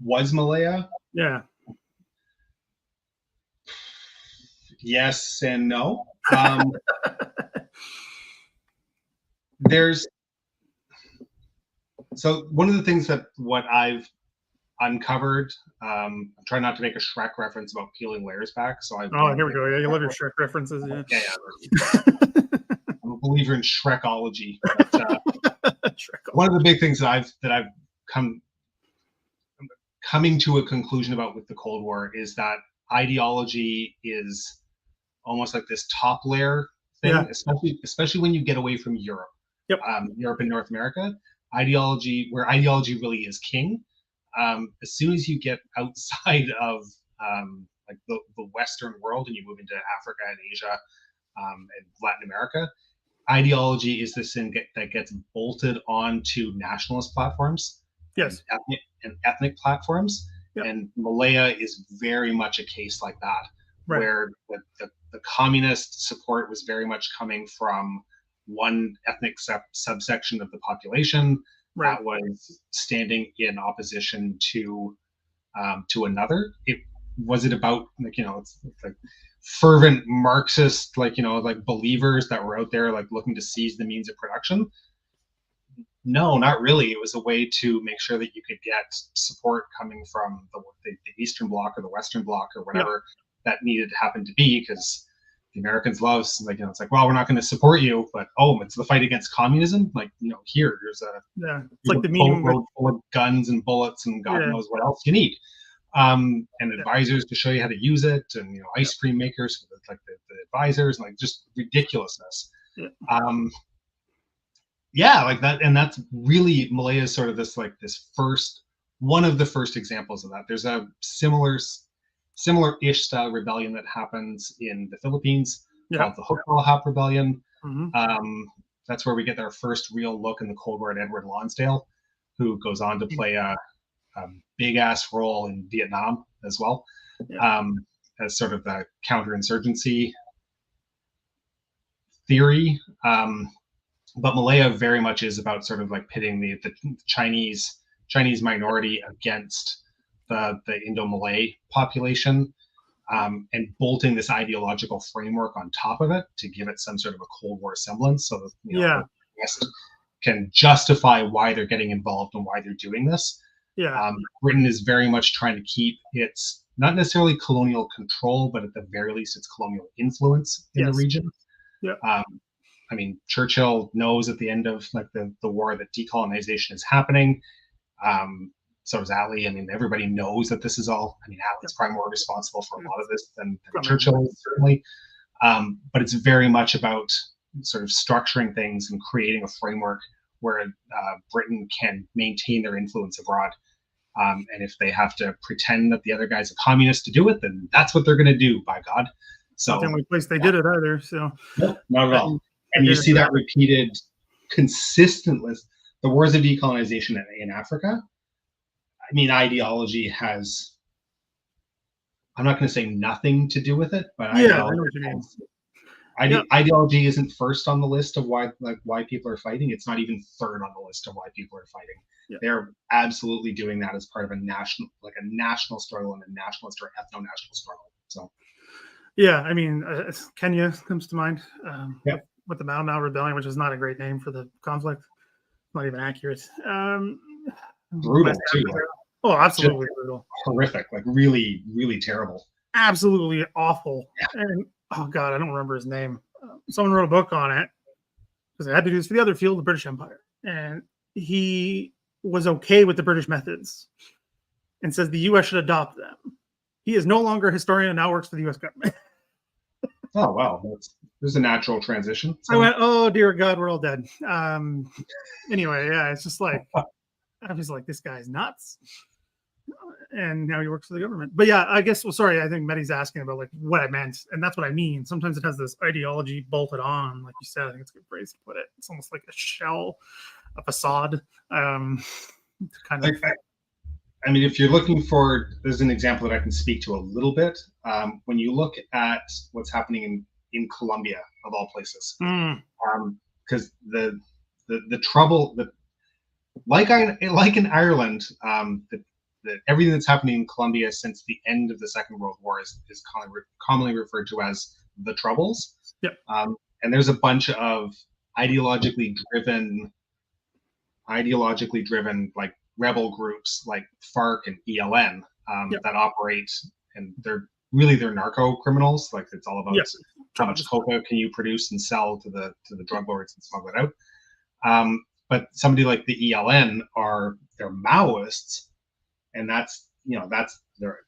Was Malaya? Yeah. Yes and no. So one of the things that what I've uncovered, I'm trying not to make a Shrek reference about peeling layers back. So here we go. Yeah, you love your Shrek references. Yeah. I'm a believer in Shrekology. But, one of the big things that I've coming to a conclusion about with the Cold War is that ideology is almost like this top layer thing, especially when you get away from Europe. Yep. Europe and North America, where ideology really is king. As soon as you get outside of like the Western world and you move into Africa and Asia and Latin America, ideology is this thing that gets bolted onto nationalist platforms. Yes. And ethnic platforms. Yep. And Malaya is very much a case like that, right, where the communist support was very much coming from one ethnic subsection of the population, right, that was standing in opposition to another. Was it about it's like fervent Marxist like believers that were out there like looking to seize the means of production? No, not really. It was a way to make sure that you could get support coming from the Eastern Bloc or the Western Bloc or whatever that needed to happen to be, because the Americans love it's like, well, we're not going to support you, but it's the fight against communism. Like here, there's it's like the meme full of guns and bullets and God knows what else you need, and advisors to show you how to use it, and ice cream makers for the advisors, and like just ridiculousness. Like that, and that's really Malaya's sort of this one of the first examples of that. There's a similar-ish style rebellion that happens in the Philippines called the Hubbell Rebellion. Mm-hmm. That's where we get our first real look in the Cold War at Edward Lonsdale, who goes on to play a big-ass role in Vietnam as well, as sort of the counterinsurgency theory. But Malaya very much is about sort of like pitting the Chinese minority against the Indo-Malay population, and bolting this ideological framework on top of it to give it some sort of a Cold War semblance, so that the West can justify why they're getting involved and why they're doing this. Britain is very much trying to keep its not necessarily colonial control, but at the very least its colonial influence in the region. I mean, Churchill knows at the end of the war that decolonization is happening. So does Attlee. I mean, everybody knows that this is all. I mean, Attlee's probably more responsible for a lot of this than Churchill is, certainly. But it's very much about sort of structuring things and creating a framework where Britain can maintain their influence abroad. And if they have to pretend that the other guy's a communist to do it, then that's what they're going to do, by God. So not the only place they did it either. So no, not at all. And you see that repeated consistently. The wars of decolonization in Africa. I mean, ideology has, I'm not going to say nothing to do with it, but ideology isn't first on the list of why people are fighting. It's not even third on the list of why people are fighting. Yeah. They're absolutely doing that as part of a national struggle and a nationalist or ethno-national struggle. So, yeah, I mean, Kenya comes to mind with the Mau Mau Rebellion, which is not a great name for the conflict. Not even accurate. Brutal too. Oh, absolutely brutal. Horrific, like really, really terrible. Absolutely awful. Yeah. And oh God, I don't remember his name. Someone wrote a book on it because I had to do this for the other field, the British Empire. And he was okay with the British methods and says the U.S. should adopt them. He is no longer a historian and now works for the U.S. government. Oh, wow. There's a natural transition. So. I went, oh, dear God, we're all dead. Anyway, yeah, it's just like, I was like, this guy's nuts. And now he works for the government. But yeah, I guess, well, sorry, I think Medi's asking about like what I meant. And that's what I mean. Sometimes it has this ideology bolted on, like you said. I think it's a good phrase to put it. It's almost like a shell, a facade. Kind of. I mean, if you're looking for, there's an example that I can speak to a little bit. When you look at what's happening in Colombia, of all places, because the trouble, like in Ireland, everything that's happening in Colombia since the end of the Second World War is commonly referred to as the Troubles. Yep. And there's a bunch of ideologically driven like rebel groups like FARC and ELN that operate, and they're narco criminals. Like it's all about how much coca can you produce and sell to the drug lords and smuggle it out. But somebody like the ELN they're Maoists, and they're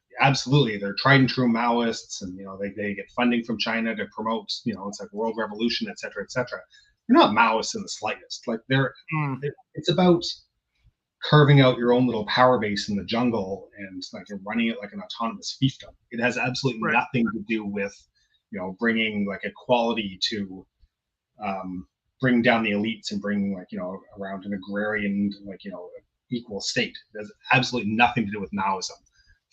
tried and true Maoists, and they get funding from China to promote it's like world revolution, et cetera, et cetera. They're not Maoists in the slightest. Like it's about carving out your own little power base in the jungle and like you're running it like an autonomous fiefdom. It has absolutely nothing to do with bringing like equality to bring down the elites and bring around an agrarian equal state. It has absolutely nothing to do with Maoism.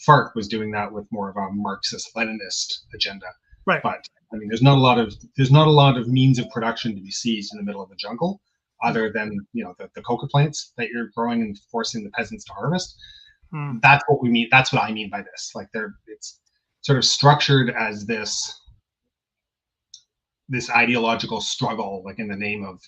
FARC was doing that with more of a Marxist-Leninist agenda. Right. But I mean, there's not a lot of means of production to be seized in the middle of the jungle, other than the coca plants that you're growing and forcing the peasants to harvest. That's what we mean. That's what I mean by this. Like it's sort of structured as this ideological struggle, like in the name of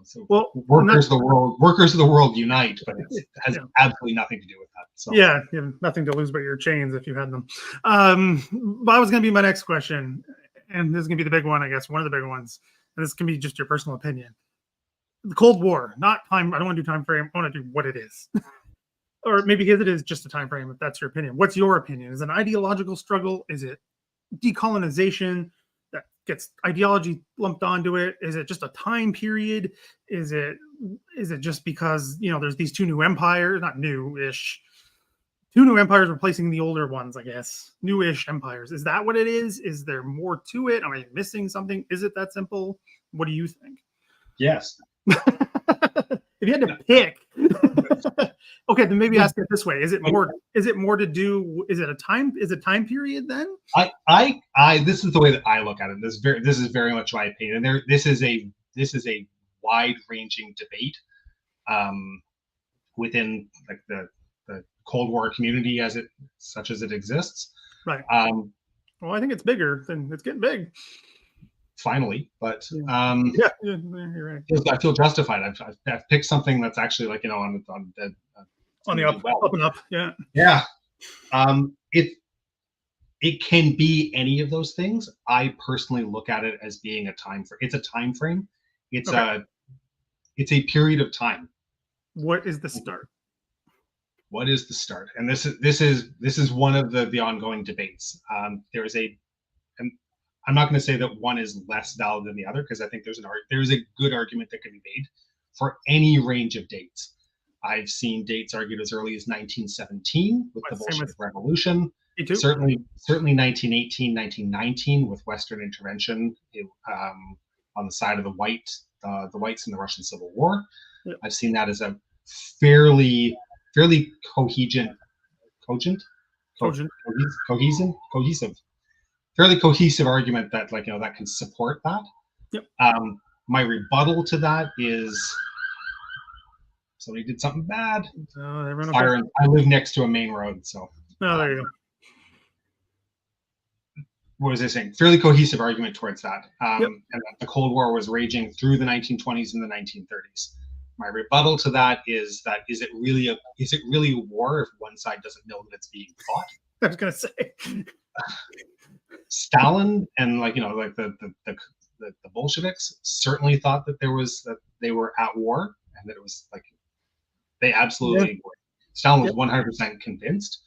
so workers of the world unite, but it has absolutely nothing to do with that. So yeah, you have nothing to lose but your chains if you had them. That was going to be my next question, and this is going to be the big one, I guess, one of the big ones. And this can be just your personal opinion. The Cold War, not time. I don't want to do time frame. I want to do what it is, or maybe because it is just a time frame. If that's your opinion, what's your opinion? Is it an ideological struggle? Is it decolonization that gets ideology lumped onto it? Is it just a time period? Is it just because there's these two new empires, not new-ish, two new empires replacing the older ones, I guess, newish empires? Is that what it is? Is there more to it? Am I missing something? Is it that simple? What do you think? Yes. If you had to pick, okay, then maybe ask it this way: Is it more to do? Is it time period then? This is the way that I look at it. This is very much my opinion. This is a wide-ranging debate within like the Cold War community such as it exists. Right. Well, I think it's bigger than it's getting big. Finally, but you're right. I feel justified. I've picked something that's actually like on the up and up. Yeah. It can be any of those things. I personally look at it as being a time frame. It's a time frame. It's a period of time. What is the start? What is the start? And this is one of the ongoing debates. And I'm not going to say that one is less valid than the other, because I think there's a good argument that can be made for any range of dates. I've seen dates argued as early as 1917 with the Same Bolshevik with Revolution. me too. Certainly 1918, 1919 with Western intervention on the side of the whites in the Russian Civil War. Yep. I've seen that as a fairly cohesive, fairly cohesive argument that that can support that. Yep. My rebuttal to that is somebody did something bad. Fire. Okay. I live next to a main road, so. Oh, there you go. What was I saying? Fairly cohesive argument towards that. Yep. And that the Cold War was raging through the 1920s and the 1930s. My rebuttal to that is it really a war if one side doesn't know that it's being fought? I was gonna say. Stalin and the Bolsheviks certainly thought that they were at war and that it was they absolutely were. Stalin was 100% convinced.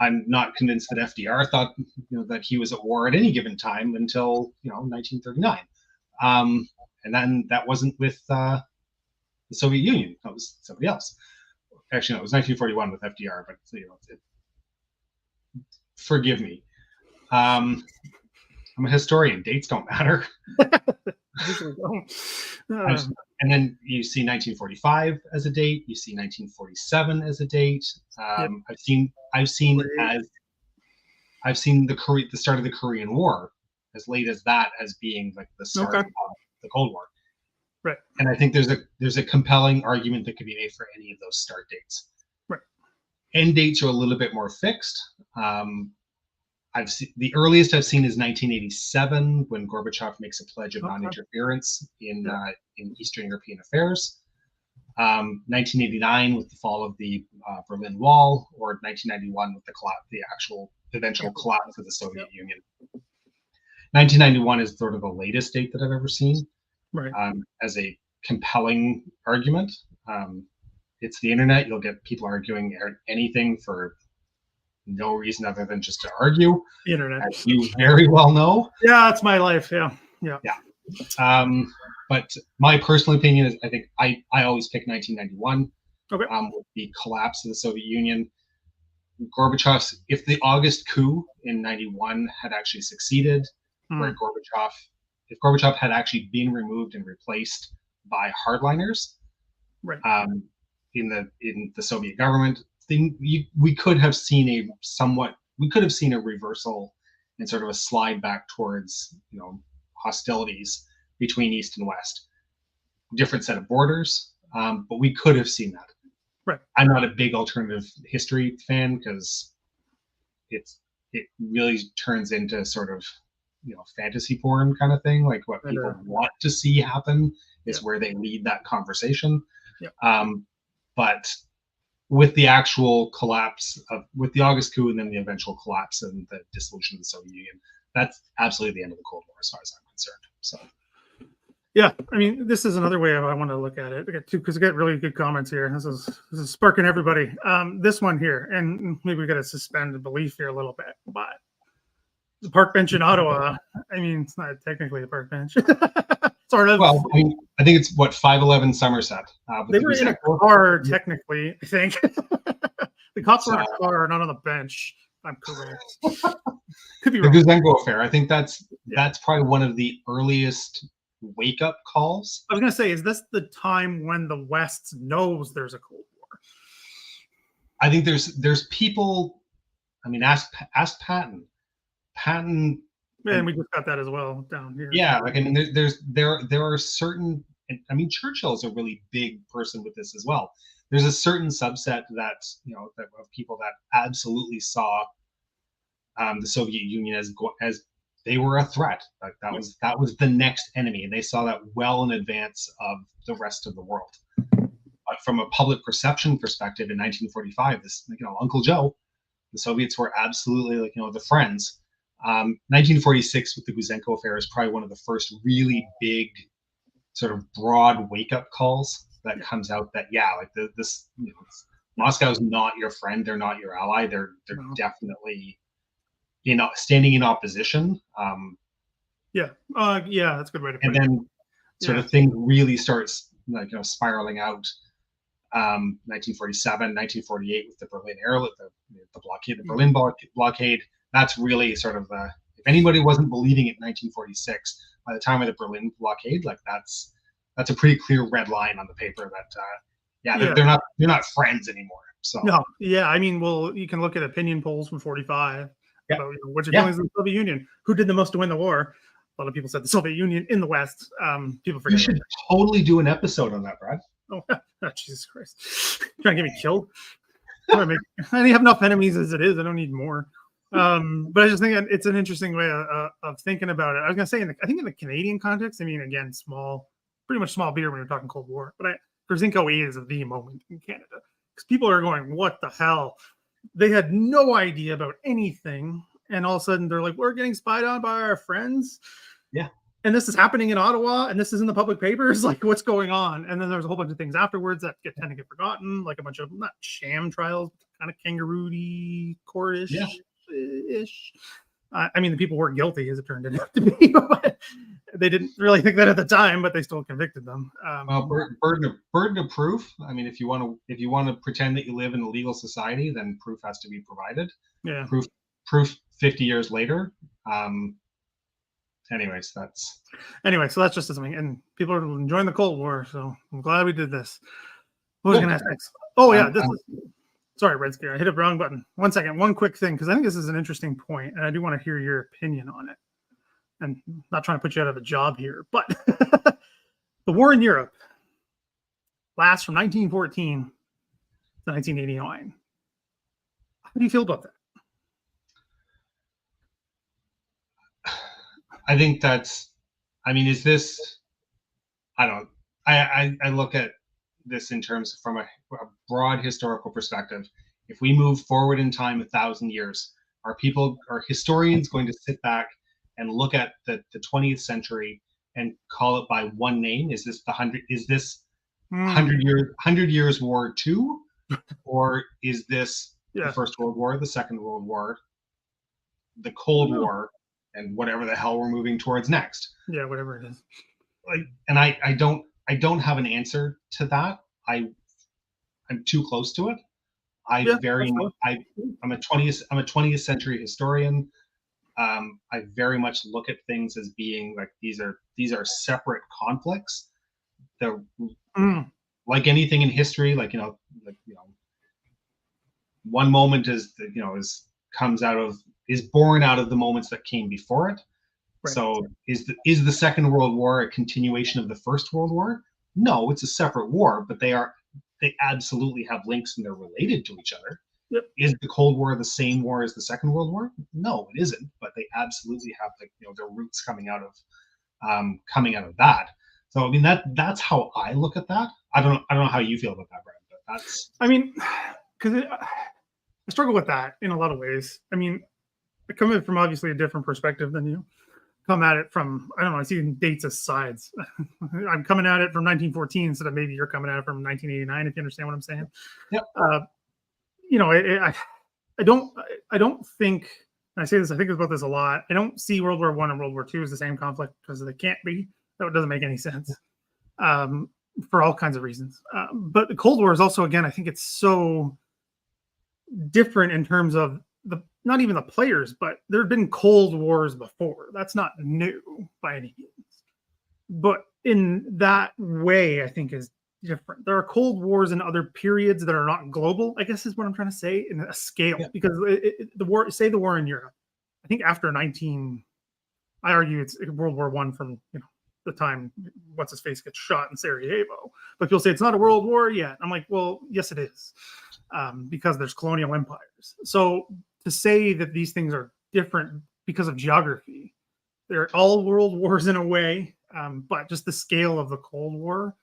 I'm not convinced that FDR thought that he was at war at any given time until 1939, and then that wasn't with the Soviet Union. That was somebody else. Actually, no, it was 1941 with FDR. But forgive me. I'm a historian. Dates don't matter. And then you see 1945 as a date. You see 1947 as a date. I've seen the start of the Korean War as late as that as being the start of the Cold War. Right. And I think there's a compelling argument that could be made for any of those start dates. Right. End dates are a little bit more fixed. I've seen the earliest I've seen is 1987 when Gorbachev makes a pledge of non-interference in Eastern European affairs. 1989 with the fall of the Berlin Wall, or 1991 with the eventual collapse of the Soviet Union. 1991 is sort of the latest date that I've ever seen. Right. As a compelling argument. It's the internet. You'll get people arguing anything for no reason other than just to argue. The internet. As you very well know. Yeah, it's my life. Yeah. But my personal opinion is I think I always pick 1991. Okay. With the collapse of the Soviet Union. Gorbachev's, if the August coup in 91 had actually succeeded, where if Gorbachev had actually been removed and replaced by hardliners, right, in the Soviet government, we could have seen a reversal and sort of a slide back towards hostilities between East and West. Different set of borders, but we could have seen that. Right. I'm not a big alternative history fan because it really turns into sort of fantasy porn kind of thing. Like what people want to see happen is where they lead that conversation. Yeah. But with the actual collapse with the August coup and then the eventual collapse and the dissolution of the Soviet Union, that's absolutely the end of the Cold War as far as I'm concerned. So. Yeah, I mean, this is another way I want to look at it. Because I get really good comments here. This is sparking everybody. This one here, and maybe we got to suspend the belief here a little bit. But the park bench in Ottawa, I mean, it's not technically a park bench. Sort of. Well, I mean, I think it's 511 Somerset. They were in a car, technically. I think the cops were in a car, not on the bench. I'm correct. Could be wrong. The Guzengo affair. I think that's probably one of the earliest wake-up calls. I was going to say, is this the time when the West knows there's a Cold War? I think there's people. I mean, ask Patton. Patton. And we just got that as well down here. Yeah, I mean, there are certain. I mean, Churchill's a really big person with this as well. There's a certain subset that of people that absolutely saw the Soviet Union as they were a threat. Like that was the next enemy, and they saw that well in advance of the rest of the world. But from a public perception perspective, in 1945, this Uncle Joe, the Soviets were absolutely the friends. 1946 with the Guzenko affair is probably one of the first really big, sort of broad wake-up calls that comes out that Moscow's not your friend, they're not your ally, they're definitely standing in opposition. That's a good way to put it. And then sort of thing really starts spiraling out 1947, 1948 with the Berlin airlift, the blockade, the Berlin blockade. That's really sort of the, if anybody wasn't believing it in 1946, by the time of the Berlin blockade, like that's a pretty clear red line on the paper that they're not friends anymore. So no, yeah, I mean, well, you can look at opinion polls from 45 Yeah. about what's your feelings of the Soviet Union, who did the most to win the war. A lot of people said the Soviet Union in the West. People forget. You should totally do an episode on that, Brad. Oh, Jesus Christ! Trying to get me killed. I only have enough enemies as it is. I don't need more. But I just think it's an interesting way of thinking about it. I was gonna say, I think in the Canadian context, I mean, again, pretty much small beer when you're talking Cold War. But Brzezinko is the moment in Canada because people are going, "What the hell?" They had no idea about anything, and all of a sudden they're like, "We're getting spied on by our friends." Yeah. And this is happening in Ottawa, and this is in the public papers. Like, what's going on? And then there's a whole bunch of things afterwards that tend to get forgotten, like a bunch of not sham trials, kind of kangaroo-y, court-ish. Yeah. Ish. I mean, the people were guilty, as it turned out to be, but they didn't really think that at the time, but they still convicted them. Well, burden of proof. I mean, if you want to pretend that you live in a legal society, then proof has to be provided. Yeah. Proof 50 years later. Anyway, so that's just something, and people are enjoying the Cold War, so I'm glad we did this. What was I going to ask next? Oh yeah, sorry, Red Scare, I hit a wrong button. 1 second, one quick thing, because I think this is an interesting point, and I do want to hear your opinion on it. And I'm not trying to put you out of a job here, but the war in Europe lasts from 1914 to 1989. How do you feel about that? I think is this, I look at this in terms from a broad historical perspective. If we move forward in time 1,000 years, are historians going to sit back and look at the 20th century and call it by one name? Is this 100 years War II, or is this the First World War, the Second World War, the Cold War, and whatever the hell we're moving towards next? Yeah, whatever it is. And I don't have an answer to that. I'm too close to it. I'm a 20th century historian. I very much look at things as being like these are separate conflicts. They're like anything in history, one moment is born out of the moments that came before it. Right. So is the Second World War a continuation of the First World War? No, it's a separate war, but they absolutely have links and they're related to each other. Yep. Is the Cold War the same war as the Second World War? No, it isn't, but they absolutely have their roots coming out of that. So I mean that's how I look at that. I don't know how you feel about that, Brad, but that's. I mean, because I struggle with that in a lot of ways. I mean, I come at it from obviously a different perspective than you. Come at it from, I don't know, I see dates as sides. I'm coming at it from 1914 instead of maybe you're coming at it from 1989, if you understand what I'm saying. Yep. I don't think, and I say this, I think about this a lot. I don't see World War I and World War II as the same conflict because they can't be. That doesn't make any sense for all kinds of reasons. But the Cold War is also, again, I think it's so different in terms of not even the players, but there have been Cold Wars before. That's not new by any means. But in that way, I think is different. There are Cold Wars in other periods that are not global, I guess is what I'm trying to say, in a scale. Yeah. Because the war in Europe, I think after I argue it's World War I from the time what's his face gets shot in Sarajevo. But people say it's not a world war yet. I'm like, well, yes, it is, because there's colonial empires. So to say that these things are different because of geography, they're all world wars in a way, but just the scale of the Cold War.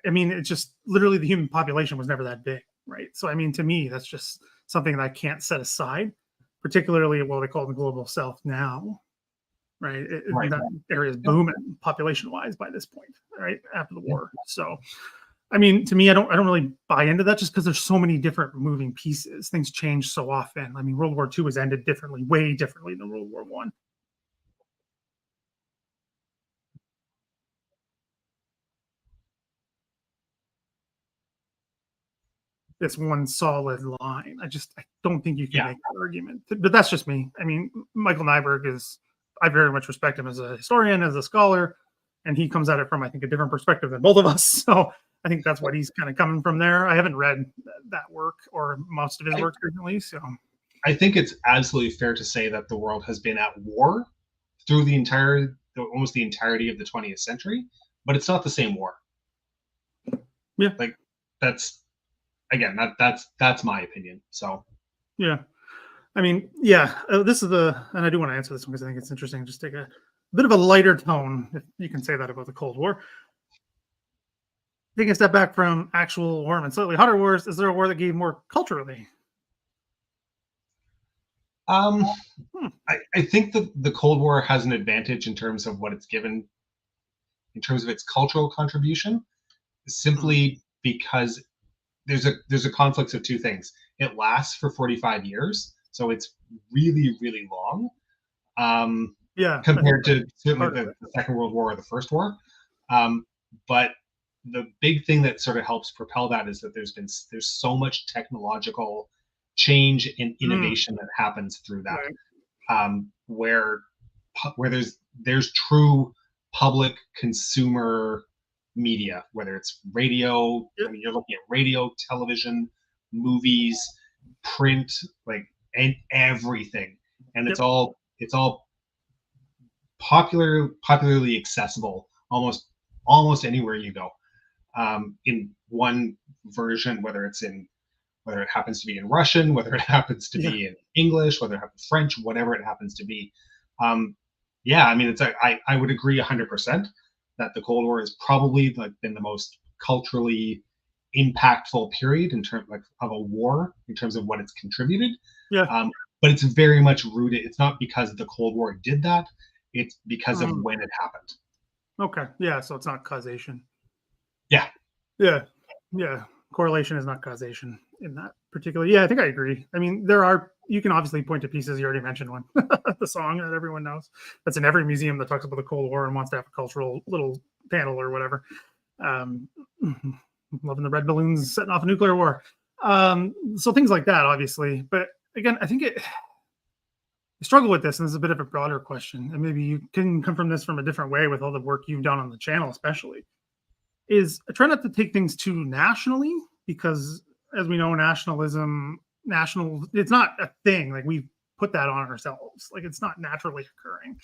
I mean, it's just literally the human population was never that big, right? So, I mean, to me, that's just something that I can't set aside, particularly what they call the global south now, right? That area is booming population-wise by this point, right? After the war. So, I mean, to me, I don't really buy into that just because there's so many different moving pieces. Things change so often. I mean, World War II was ended differently, way differently than World War I. this one solid line. I don't think you can Yeah. make that argument. But that's just me. I mean, Michael Nyberg I very much respect him as a historian, as a scholar, and he comes at it from, I think, a different perspective than both of us. So I think that's what he's kind of coming from there. I haven't read that work or most of his work recently. So I think it's absolutely fair to say that the world has been at war through almost the entirety of the 20th century, but it's not the same war. Yeah. Like that's my opinion. So yeah. I mean, yeah, this is and I do want to answer this one because I think it's interesting. Just take a bit of a lighter tone, if you can say that about the Cold War. Taking a step back from actual war and slightly hotter wars, is there a war that gave more culturally? I think that the Cold War has an advantage in terms of what it's given, in terms of its cultural contribution, simply because there's a conflict of two things. It lasts for 45 years, so it's really, really long. Compared to certainly the Second World War or the First War. But the big thing that sort of helps propel that is that there's so much technological change and innovation that happens through that, where there's true public consumer media, whether it's radio. I mean, you're looking at radio, television, movies, print, and everything, and it's all popularly accessible almost anywhere you go, in one version, whether it happens to be in Russian, whether it happens to be in English, whether it happens French, whatever it happens to be. I mean, I would agree 100% that the Cold War has probably been the most culturally impactful period in terms of a war, in terms of what it's contributed. But it's very much rooted. It's not because the Cold War did that. It's because of when it happened. Okay. Yeah. So it's not causation. Yeah. Yeah. Yeah. Correlation is not causation in that particular. Yeah, I think I agree. I mean, you can obviously point to pieces. You already mentioned one, the song that everyone knows. That's in every museum that talks about the Cold War and wants to have a cultural little panel or whatever. Loving the red balloons setting off a nuclear war. So things like that, obviously. But again, I think I struggle with this, and this is a bit of a broader question, and maybe you can come from this from a different way with all the work you've done on the channel, especially, is I try not to take things too nationally, because as we know, it's not a thing. Like, we put that on ourselves. Like, it's not naturally occurring.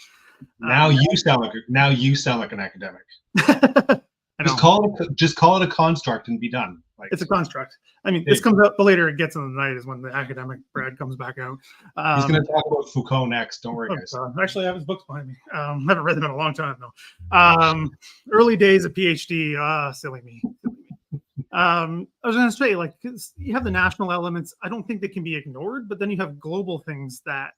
Now you sound like an academic. Just call it a construct and be done. It's a construct. I mean, this comes out, the later it gets in the night is when the academic Brad comes back out. He's going to talk about Foucault next. Don't worry, guys. Actually, I have his books behind me. Haven't read them in a long time, though. Early days of PhD. Silly me. I was going to say, you have the national elements. I don't think they can be ignored, but then you have global things that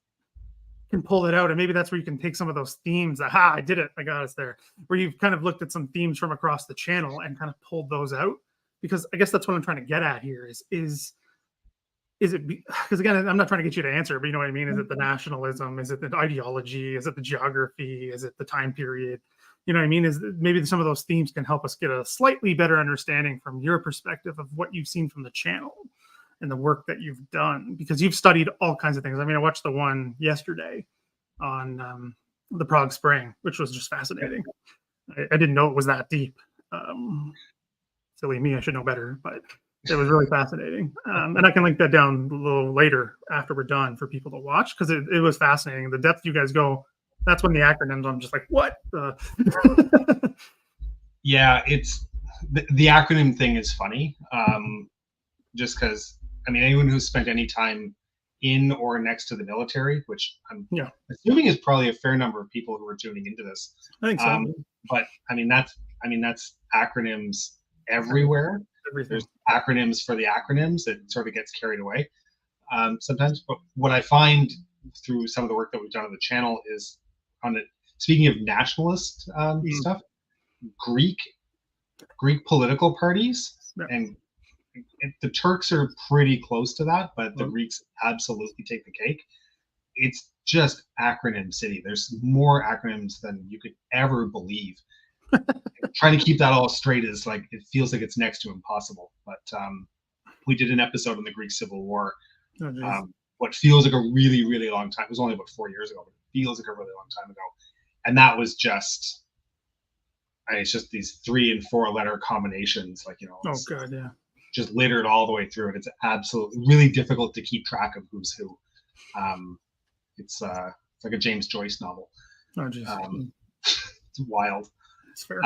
can pull it out, and maybe that's where you can take some of those themes. I did it. I got us there. Where you've kind of looked at some themes from across the channel and kind of pulled those out. Because I guess that's what I'm trying to get at here is it, because again, I'm not trying to get you to answer, but you know what I mean? Is it the nationalism? Is it the ideology? Is it the geography? Is it the time period? You know what I mean? Is maybe some of those themes can help us get a slightly better understanding from your perspective of what you've seen from the channel and the work that you've done, because you've studied all kinds of things. I mean, I watched the one yesterday on the Prague Spring, which was just fascinating. I didn't know it was that deep. Silly me, I should know better, but it was really fascinating. And I can link that down a little later after we're done for people to watch, because it was fascinating. The depth you guys go, that's when the acronyms, I'm just like, what? Yeah, it's the acronym thing is funny. Just because, I mean, anyone who's spent any time in or next to the military, which I'm assuming is probably a fair number of people who are tuning into this. I think so. But I mean, that's acronyms everywhere. Everything. There's acronyms for the acronyms. It sort of gets carried away sometimes. But what I find through some of the work that we've done on the channel is speaking of nationalist stuff, Greek political parties, and the Turks are pretty close to that, but the Greeks absolutely take the cake. It's just acronym city. There's more acronyms than you could ever believe. Trying to keep that all straight is it feels like it's next to impossible. But we did an episode on the Greek Civil War. Oh, geez. What feels like a really, really long time. It was only about 4 years ago, but it feels like a really long time ago. And that was just, it's just these 3 and 4 letter combinations, like, you know, Oh god, yeah. just littered all the way through it. It's absolutely really difficult to keep track of who's who. It's like a James Joyce novel. Oh, geez. It's wild. It's fair.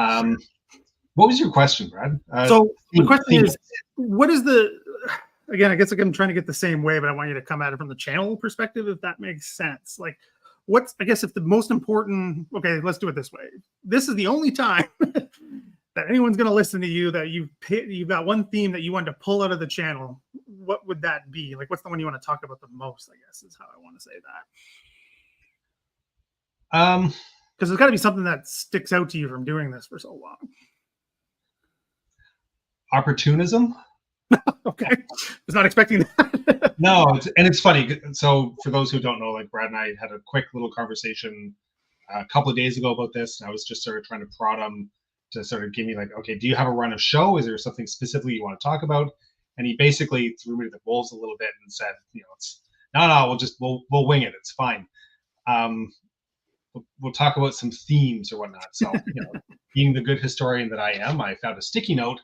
What was your question, Brad? So the question is, what is the, again, I guess I'm trying to get the same way, but I want you to come at it from the channel perspective, if that makes sense. Like, what's, I guess, if the most important, okay, let's do it this way. This is the only time that anyone's going to listen to you, that you've got one theme that you want to pull out of the channel. What would that be? Like, what's the one you want to talk about the most, I guess, is how I want to say that. Because there's got to be something that sticks out to you from doing this for so long. Opportunism. Okay, I was not expecting that. No, it's funny. So for those who don't know, like Brad and I had a quick little conversation a couple of days ago about this. And I was just sort of trying to prod him to sort of give me like, okay, do you have a run of show? Is there something specifically you want to talk about? And he basically threw me to the wolves a little bit and said, you know, it's no, we'll wing it. It's fine. We'll talk about some themes or whatnot. So, you know, being the good historian that I am, I found a sticky note.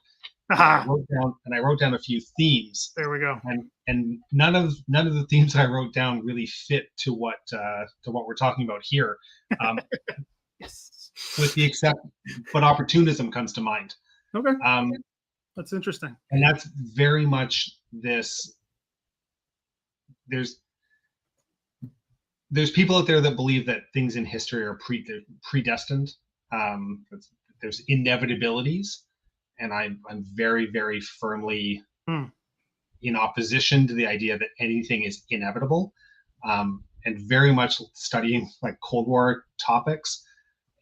I wrote down a few themes. There we go. And none of the themes that I wrote down really fit to what we're talking about here. Yes. With the exception, but opportunism comes to mind. Okay. That's interesting. And that's very much this. There's people out there that believe that things in history are predestined. There's inevitabilities. And I'm very, very firmly in opposition to the idea that anything is inevitable, and very much studying like Cold War topics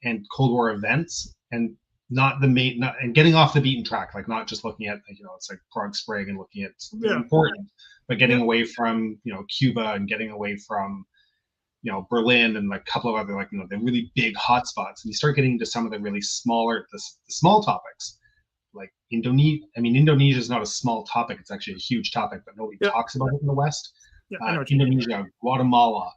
and Cold War events, and and getting off the beaten track, like not just looking at, you know, it's like Prague Spring and looking at something important, but getting away from, you know, Cuba and getting away from, you know, Berlin and like a couple of other, like, you know, the really big hotspots, and you start getting into some of the really smaller, the small topics. Like Indonesia. I mean, Indonesia is not a small topic. It's actually a huge topic, but nobody talks about it in the West. Indonesia, Guatemala,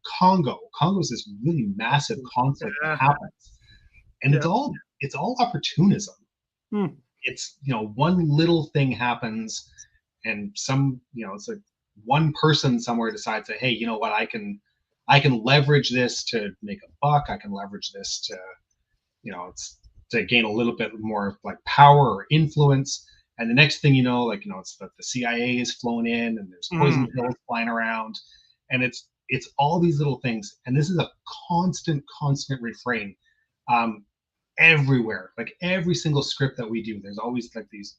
Congo. Congo is this really massive conflict that happens. And it's all opportunism. It's, you know, one little thing happens and some, you know, it's like one person somewhere decides that, hey, you know what, I can leverage this to make a buck. I can leverage this to, you know, to gain a little bit more like power or influence. And the next thing you know, like, you know, it's that the CIA is flown in and there's poison pills flying around, and it's all these little things. And this is a constant refrain everywhere. Like every single script that we do, there's always like these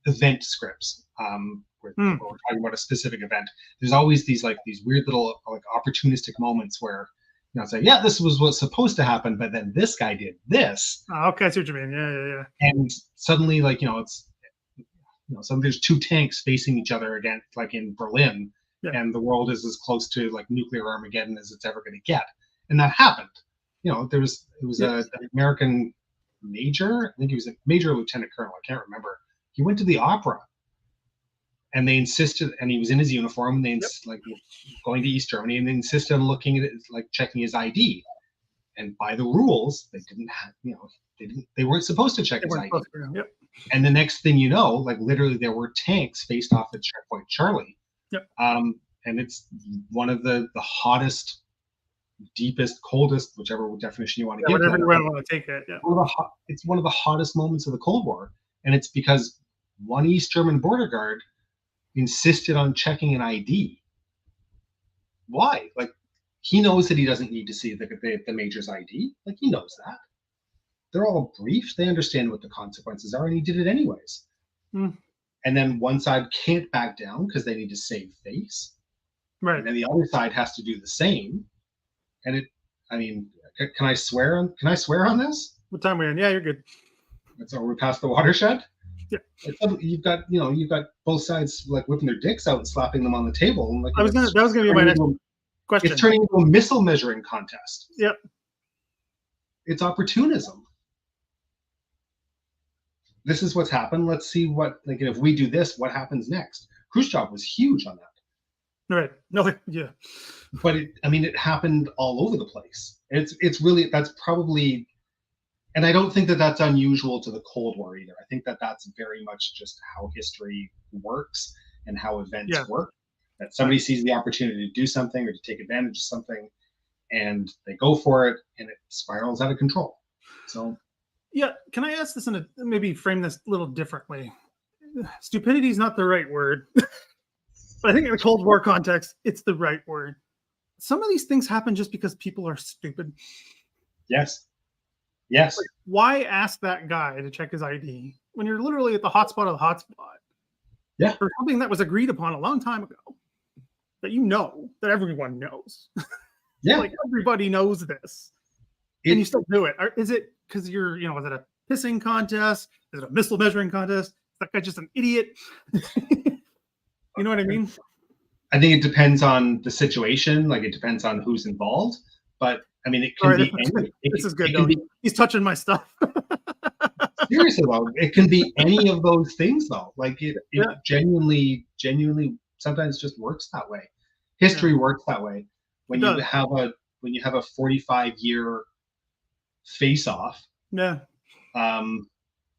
event scripts where we're talking about a specific event. There's always these weird little like opportunistic moments where, you know, it's like, yeah, this was what's supposed to happen, but then this guy did this. Oh, okay, I see what you mean. Yeah. And suddenly, like, you know, it's, you know, suddenly there's 2 tanks facing each other again, like in Berlin, and the world is as close to like nuclear Armageddon as it's ever going to get. And that happened. You know, it was an American major. I think he was a major lieutenant colonel. I can't remember. He went to the opera. And they insisted, and he was in his uniform, and they like going to East Germany, and they insisted on looking at it, like checking his ID. And by the rules, they didn't have, you know, they weren't supposed to check his ID. And the next thing you know, like literally there were tanks faced off at Checkpoint Charlie. And it's one of the hottest, deepest, coldest, whichever definition you want to give. Whatever you want to take it. Yeah. It's one of the hottest moments of the Cold War, and it's because one East German border guard insisted on checking an ID. Why? Like, he knows that he doesn't need to see the major's ID. Like, he knows that. They're all briefed. They understand what the consequences are, and he did it anyways. And then one side can't back down because they need to save face. Right. And then the other side has to do the same. And I mean, can I swear on this? What time are we in? Yeah, you're good. So we're past the watershed? Yeah. You've got both sides like whipping their dicks out and slapping them on the table. And like, that was gonna be my next question. It's turning into a missile measuring contest. Yep. It's opportunism. this is what's happened. Let's see what, like, if we do this, what happens next? Khrushchev was huge on that. Right. No, yeah. But it happened all over the place. It's really, that's probably, and I don't think that that's unusual to the Cold War either. I think that that's very much just how history works and how events work. That somebody sees the opportunity to do something or to take advantage of something, and they go for it, and it spirals out of control. So, yeah, can I ask this maybe frame this a little differently? Stupidity is not the right word, but I think in the Cold War context, it's the right word. Some of these things happen just because people are stupid. Yes. Like, why ask that guy to check his ID when you're literally at the hotspot of the hotspot? Yeah. For something that was agreed upon a long time ago, that everyone knows. Yeah. Like, everybody knows this. And you still do it. Is it because you're, is it a pissing contest? Is it a missile measuring contest? Is that guy just an idiot? You know what I mean? I think it depends on the situation. Like, it depends on who's involved. But I mean, it can be any. This is good. He's touching my stuff. Seriously, though, it can be any of those things, though. Like, it genuinely sometimes just works that way. History works that way. When you have a 45-year face-off,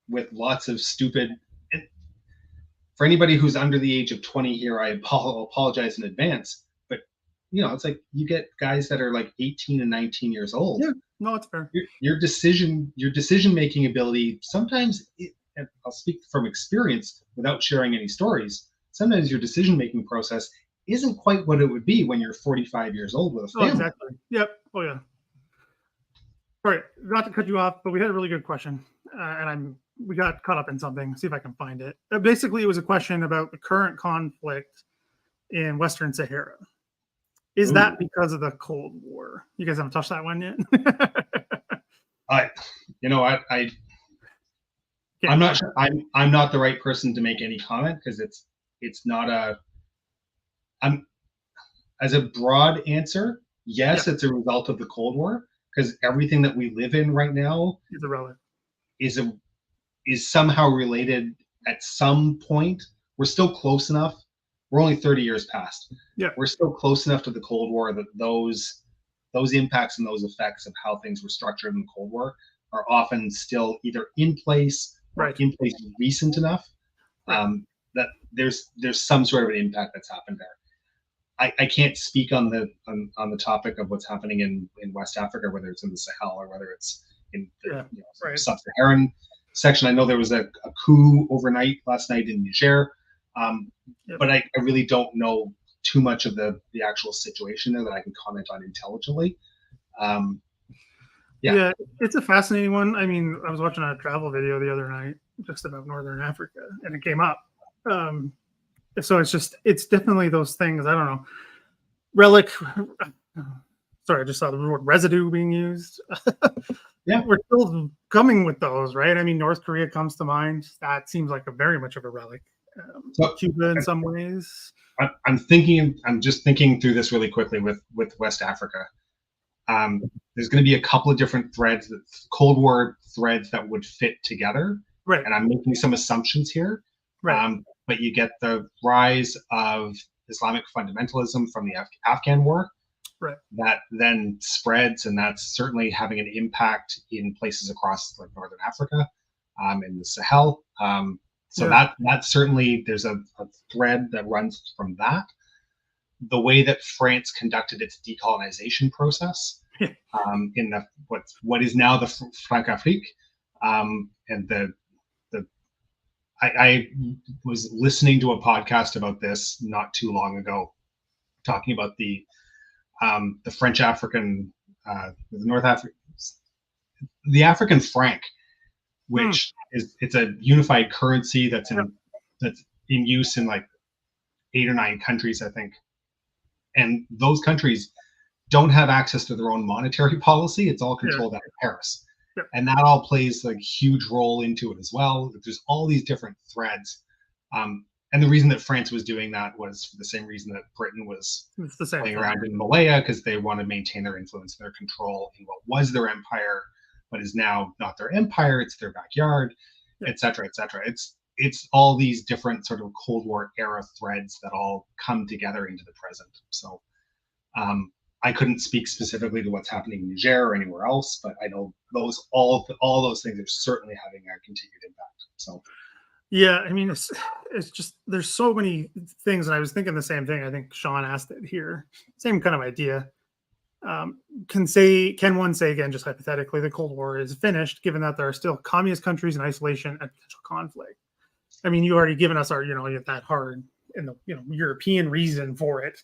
with lots of stupid. And for anybody who's under the age of 20 here, I apologize in advance. But it's like you get guys that are like 18 and 19 years old. Yeah, no, it's fair. Your decision-making ability, sometimes, and I'll speak from experience without sharing any stories, sometimes your decision-making process isn't quite what it would be when you're 45 years old with a family. Oh, exactly. Yep. Oh, yeah. All right, not to cut you off, but we had a really good question, and we got caught up in something. See if I can find it. Basically, it was a question about the current conflict in Western Sahara. Is that because of the Cold War? You guys haven't touched that one yet? I'm not sure. I'm not the right person to make any comment because it's not a. As a broad answer, yes, it's a result of the Cold War because everything that we live in right now is irrelevant. Is somehow related at some point. We're still close enough. We're only 30 years past. Yeah, we're still close enough to the Cold War that those impacts and those effects of how things were structured in the Cold War are often still either in place or in place recent enough that there's some sort of an impact that's happened there. I can't speak on the topic of what's happening in West Africa, whether it's in the Sahel or whether it's in the sub-Saharan section. I know there was a coup overnight last night in Niger, but I really don't know too much of the actual situation there that I can comment on intelligently. Yeah, it's a fascinating one. I mean, I was watching a travel video the other night just about Northern Africa, and it came up. So it's definitely those things. I don't know. Relic. Sorry, I just saw the word residue being used. Yeah, we're still coming with those, right? I mean, North Korea comes to mind. That seems like very much of a relic. Cuba in some ways. I'm just thinking through this really quickly with West Africa. There's going to be a couple of different threads, Cold War threads that would fit together. Right. And I'm making some assumptions here. Right. But you get the rise of Islamic fundamentalism from the Afghan war. Right. That then spreads, and that's certainly having an impact in places across like Northern Africa, in the Sahel. That certainly there's a thread that runs from that. The way that France conducted its decolonization process in what is now the Francafrique, and I was listening to a podcast about this not too long ago, talking about the French African, the African franc, which it's a unified currency that's in use in like 8 or 9 countries, I think. And those countries don't have access to their own monetary policy. It's all controlled out of Paris. Yep. And that all plays like huge role into it as well. There's all these different threads. And the reason that France was doing that was for the same reason that Britain was playing around in Malaya, because they want to maintain their influence and their control in what was their empire, but is now not their empire, it's their backyard. et cetera, et cetera. It's all these different sort of Cold War era threads that all come together into the present. So I couldn't speak specifically to what's happening in Niger or anywhere else, but I know all those things are certainly having a continued impact. So yeah, I mean, it's just there's so many things, and I was thinking the same thing. I think Shawn asked it here, same kind of idea. Can one say again, just hypothetically, the Cold War is finished, given that there are still communist countries in isolation and potential conflict? I mean, you already given us our, that hard and the European reason for it.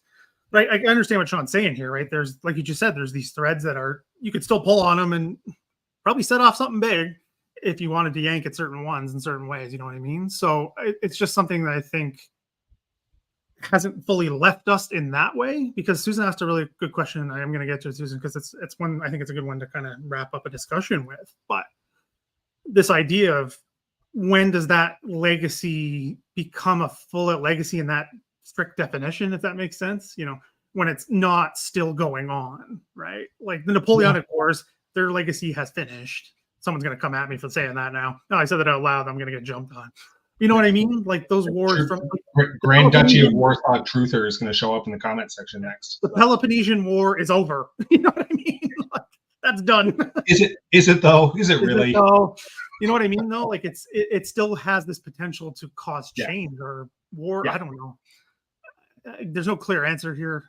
But I understand what Shawn's saying here, right? There's, like you just said, there's these threads that you could still pull on them and probably set off something big if you wanted to yank at certain ones in certain ways. You know what I mean? So it's just something that I think hasn't fully left us in that way, because Susan asked a really good question, and I'm going to get to it, Susan, because it's one, I think it's a good one to kind of wrap up a discussion with. But this idea of when does that legacy become a full legacy in that strict definition, if that makes sense, when it's not still going on, right? Like the Napoleonic Wars, their legacy has finished. Someone's going to come at me for saying that now. No, I said that out loud. I'm going to get jumped on. You know what I mean? Like those wars from Grand Duchy of Warsaw Truther is going to show up in the comment section next. The Peloponnesian War is over. You know what I mean? Like, that's done. Is it though? Is it really? You know what I mean though? Like it still has this potential to cause change or war. Yeah. I don't know. There's no clear answer here.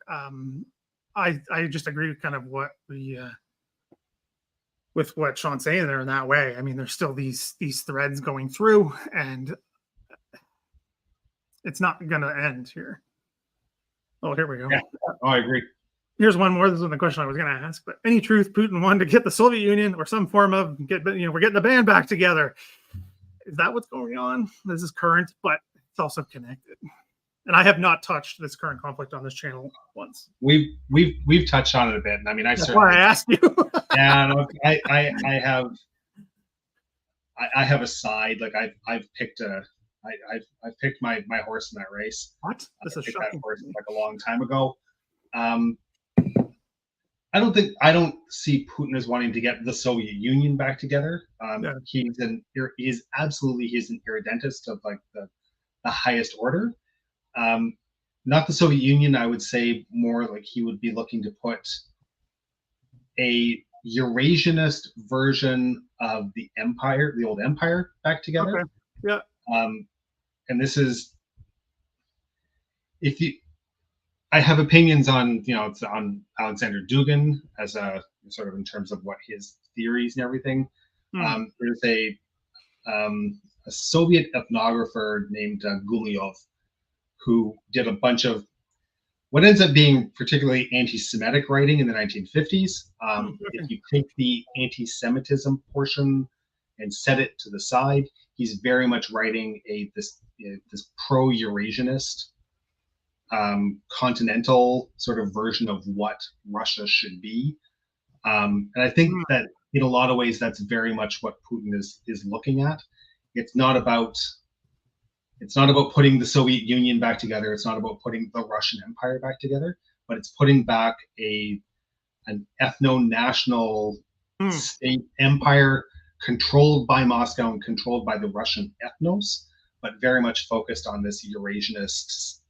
I just agree with kind of what with what Shawn's saying there in that way. I mean, there's still these threads going through, and it's not going to end here. Oh, here we go. Yeah. Oh, I agree. Here's one more. This is the question I was going to ask. But any truth Putin wanted to get the Soviet Union or some form of we're getting the band back together. Is that what's going on? This is current, but it's also connected. And I have not touched this current conflict on this channel once. We've touched on it a bit. And I mean, That's why I asked you. Yeah, no, I have a side. Like I've picked my horse in that race. What? This is picked shocking. That horse like a long time ago. I don't see Putin as wanting to get the Soviet Union back together. He's an irredentist of like the highest order. Not the Soviet Union. I would say more like he would be looking to put a Eurasianist version of the empire, the old empire, back together. Okay. Yeah. And this is, I have opinions on, it's on Alexander Dugin as a sort of in terms of what his theories and everything. There's a Soviet ethnographer named Gulyov who did a bunch of what ends up being particularly anti-Semitic writing in the 1950s. If you take the anti-Semitism portion and set it to the side, he's very much writing this pro-Eurasianist continental sort of version of what Russia should be. And I think that in a lot of ways, that's very much what Putin is looking at. It's not about putting the Soviet Union back together. It's not about putting the Russian Empire back together, but it's putting back an ethno-national state empire controlled by Moscow and controlled by the Russian ethnos, but very much focused on this Eurasianist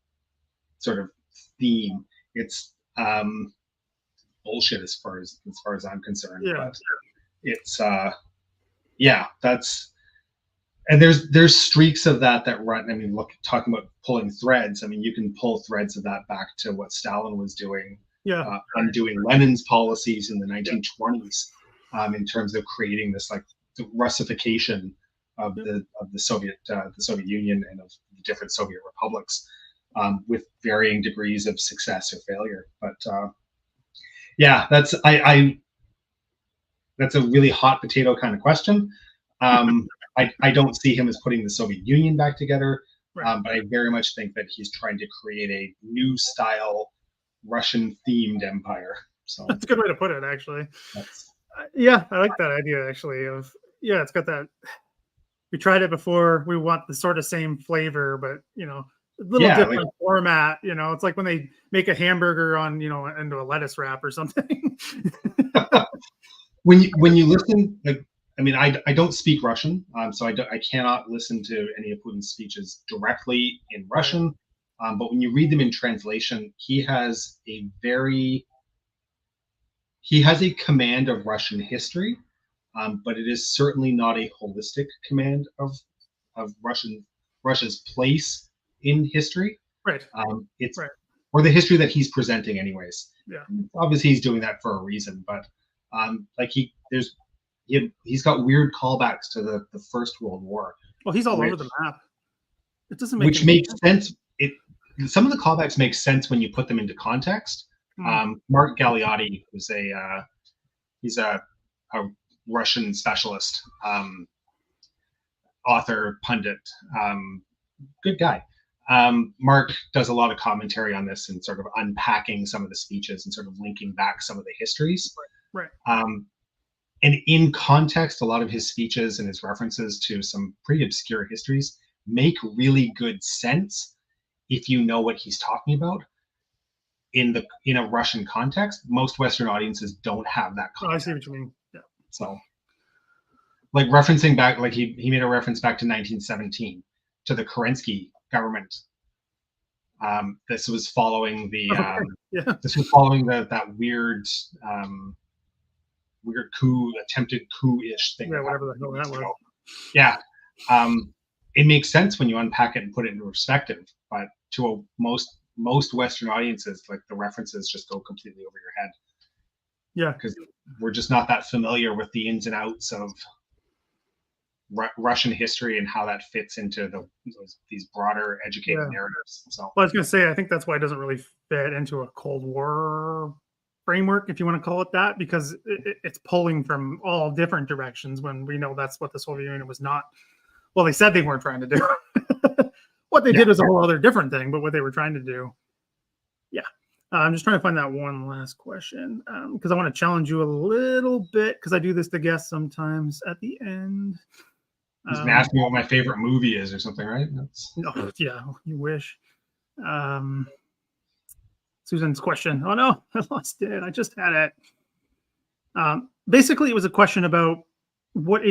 sort of theme. It's bullshit as far as I'm concerned. Yeah. But it's that's. And there's streaks of that run. I mean, look, talking about pulling threads. I mean, you can pull threads of that back to what Stalin was doing, undoing Lenin's policies in the 1920s, in terms of creating this like the Russification of the Soviet Union and of the different Soviet republics, with varying degrees of success or failure. But that's a really hot potato kind of question. I don't see him as putting the Soviet Union back together, but I very much think that he's trying to create a new style Russian-themed empire. So that's a good way to put it, actually. I like that idea, actually. It's got that. We tried it before. We want the sort of same flavor, but a little different format. It's like when they make a hamburger on into a lettuce wrap or something. when you listen, like I mean, I don't speak Russian, so I cannot listen to any of Putin's speeches directly in Russian. But when you read them in translation, he has a command of Russian history, but it is certainly not a holistic command of Russia's place in history. Right. It's right. or the history that he's presenting, anyways. Yeah. Obviously, he's doing that for a reason, but like he's got weird callbacks to the First World War. Well, he's all over the map. It doesn't make which makes sense. Some of the callbacks make sense when you put them into context. Mark Galeotti, who's he's a Russian specialist, author, pundit, good guy. Mark does a lot of commentary on this and sort of unpacking some of the speeches and sort of linking back some of the histories. Right. And in context, a lot of his speeches and his references to some pretty obscure histories make really good sense if you know what he's talking about. In a Russian context, most Western audiences don't have that context. I see what you mean. Yeah. So, like referencing back, like he made a reference back to 1917 to the Kerensky government. This was following the this was following that weird attempted coup-ish thing. Yeah, whatever the hell that was. Yeah. It makes sense when you unpack it and put it into perspective, but to most Western audiences, like the references just go completely over your head. Yeah. Because we're just not that familiar with the ins and outs of Russian history and how that fits into these broader educated narratives. So, well, I was going to say, I think that's why it doesn't really fit into a Cold War framework, if you want to call it that, because it's pulling from all different directions when we know that's what the Soviet Union was not. Well, they said they weren't trying to do. What they did was a whole other different thing, but what they were trying to do. Yeah. I'm just trying to find that one last question because I want to challenge you a little bit because I do this to guests sometimes at the end. He's gonna ask me what my favorite movie is or something, right? No, yeah, you wish. Susan's question. Oh no, I lost it. I just had it. Basically, it was a question about what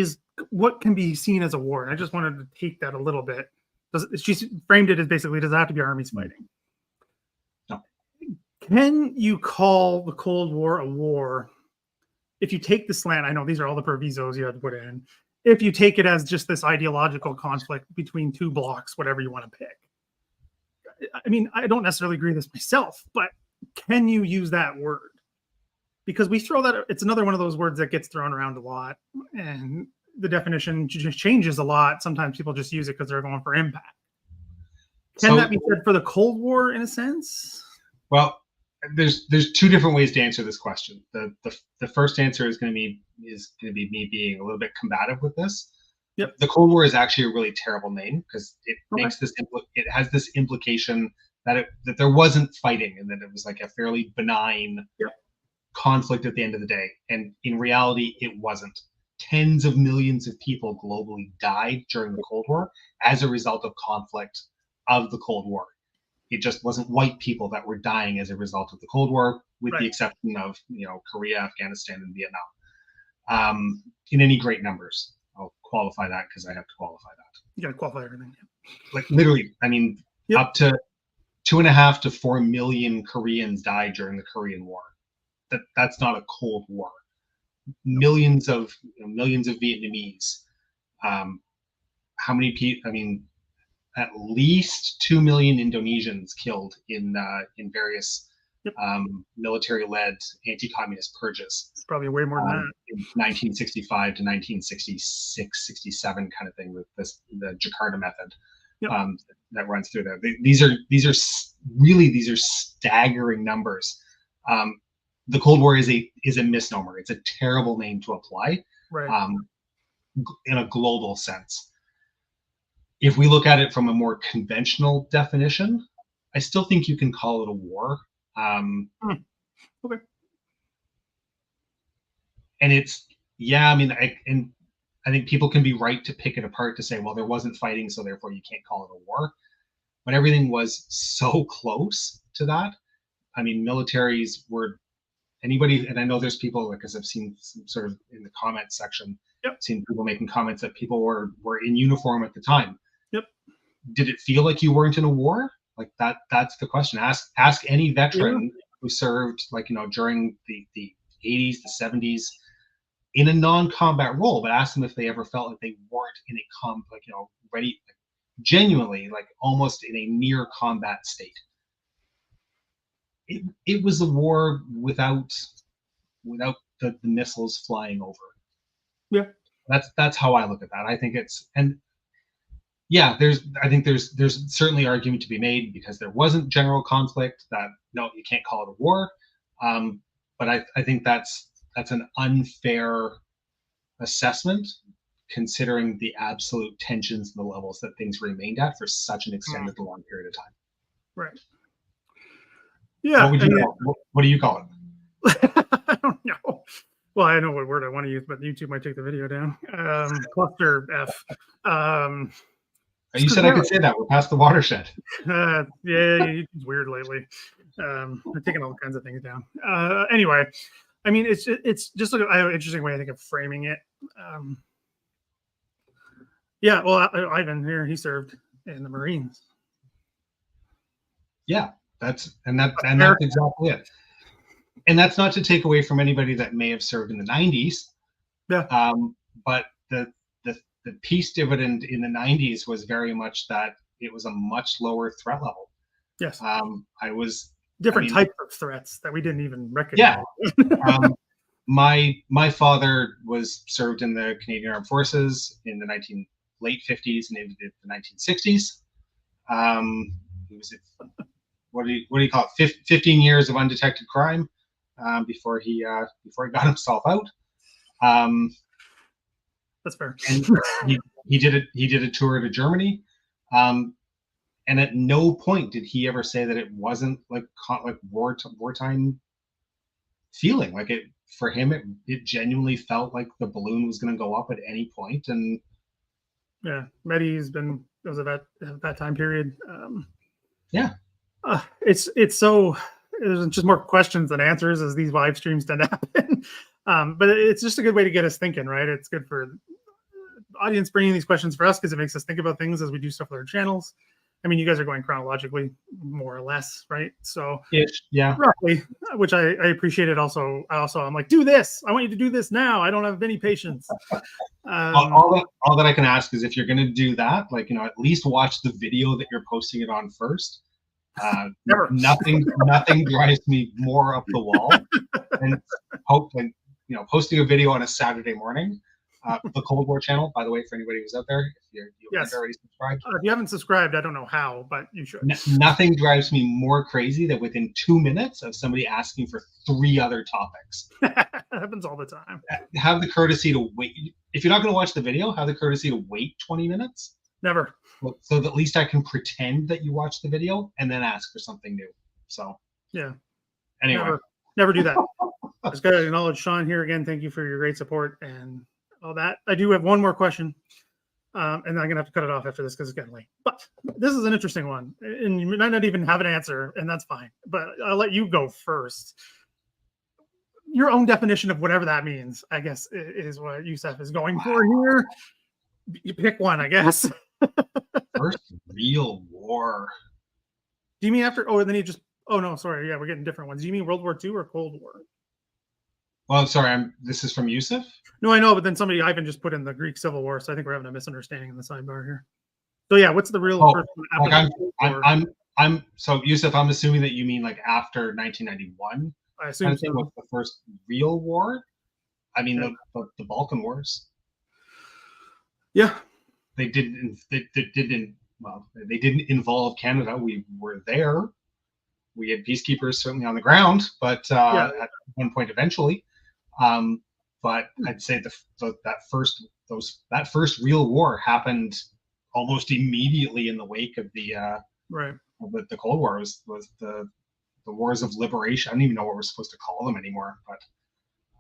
can be seen as a war. And I just wanted to take that a little bit. She framed it as basically, does it have to be armies fighting? No. Can you call the Cold War a war if you take the slant? I know these are all the provisos you had to put in. If you take it as just this ideological conflict between two blocks, whatever you want to pick. I mean, I don't necessarily agree with this myself, but can you use that word? Because we throw that, it's another one of those words that gets thrown around a lot, and the definition just changes a lot. Sometimes people just use it because they're going for impact. Can that be said for the Cold War in a sense? Well, there's two different ways to answer this question. The first answer is going to be me being a little bit combative with this. Yep. The Cold War is actually a really terrible name because it makes this it has this implication that there wasn't fighting and that it was like a fairly benign conflict at the end of the day. And in reality, it wasn't. Tens of millions of people globally died during the Cold War as a result of conflict of the Cold War. It just wasn't white people that were dying as a result of the Cold War, with the exception of Korea, Afghanistan, and Vietnam. In any great numbers. I'll qualify that because I have to qualify that. You got to qualify everything. Like literally, I mean, up to 2.5 to 4 million Koreans died during the Korean War. That's not a Cold War. Millions of Vietnamese. How many people? I mean, at least 2 million Indonesians killed in various military-led anti-communist purges. It's probably way more than that. In 1965 to 1966, 67 kind of thing with the Jakarta method that runs through there. These are staggering numbers. The Cold War is a misnomer. It's a terrible name to apply in a global sense. If we look at it from a more conventional definition, I still think you can call it a war. Okay. And it's I mean, I think people can be right to pick it apart to say, well, there wasn't fighting, so therefore you can't call it a war. But everything was so close to that. I mean, militaries were anybody, and I know there's people, because I've seen some sort of in the comments section, Yep. seen people making comments that people were in uniform at the time. Yep. Did it feel like you weren't in a war? Like that's the question. Ask any veteran who served, like, during the 80s, the 70s, in a non-combat role, but ask them if they ever felt like they weren't in a ready, genuinely, like almost in a near combat state. It was a war without the missiles flying over. Yeah. That's how I look at that. I think I think there's certainly argument to be made because there wasn't general conflict that, no, you can't call it a war. But I think that's an unfair assessment considering the absolute tensions and the levels that things remained at for such an extended long period of time. Right. Yeah. What do you call it? I don't know. Well, I know what word I want to use, but YouTube might take the video down. Cluster F. You said I could say that. We're past the watershed. Yeah, it's weird lately. They're taking all kinds of things down. Anyway, I mean, it's just an interesting way, I think, of framing it. Yeah, well, Ivan here, he served in the Marines. Yeah, that's exactly it. And that's not to take away from anybody that may have served in the 90s. Yeah. But the peace dividend in the 90s was very much that it was a much lower threat level. Yes. Different types of threats that we didn't even recognize. Yeah. My father served in the Canadian Armed Forces in the late 50s and into the 1960s. He was what do you call it? 15 years of undetected crime before he got himself out. That's fair. And he did a tour to Germany, and at no point did he ever say that it wasn't like wartime feeling. Like it for him, it genuinely felt like the balloon was going to go up at any point. And yeah, Medi's was at that time period. Yeah, it's so there's just more questions than answers as these live streams tend to happen. But it's just a good way to get us thinking, right? It's good for the audience bringing these questions for us because it makes us think about things as we do stuff with our channels. I mean, you guys are going chronologically, more or less, right? So yeah, roughly, which I appreciate it. Also, I'm like, do this. I want you to do this now. I don't have any patience. All that I can ask is if you're going to do that, like, at least watch the video that you're posting it on first. Never. Nothing drives me more up the wall than posting a video on a Saturday morning. The Cold War channel, by the way, for anybody who's out there, if you haven't already subscribed. If you haven't subscribed, I don't know how, but you should. Nothing drives me more crazy than within 2 minutes of somebody asking for 3 other topics. That happens all the time. Have the courtesy to wait. If you're not going to watch the video, have the courtesy to wait 20 minutes. Never. So that at least I can pretend that you watched the video and then ask for something new. So yeah. Anyway, never do that. I just got to acknowledge Shawn here again. Thank you for your great support and all that. I do have one more question, and I'm gonna have to cut it off after this because it's getting late. But this is an interesting one, and you might not even have an answer, and that's fine. But I'll let you go first. Your own definition of whatever that means, I guess, is what Yusuf is going for here. You pick one, I guess. First real war. Do you mean after? Oh, and then you just. Oh no, sorry. Yeah, we're getting different ones. Do you mean World War II or Cold War? Well, sorry. This is from Yusuf. No, I know, but then Ivan just put in the Greek Civil War, so I think we're having a misunderstanding in the sidebar here. So yeah, what's the real? So Yusuf, I'm assuming that you mean like after 1991. I assume so. What's the first real war? I mean, the Balkan Wars. Yeah. They didn't involve Canada. We were there. We had peacekeepers certainly on the ground, but at one point eventually. But I'd say that first real war happened almost immediately in the wake of the Cold War. Was the wars of liberation. I don't even know what we're supposed to call them anymore. But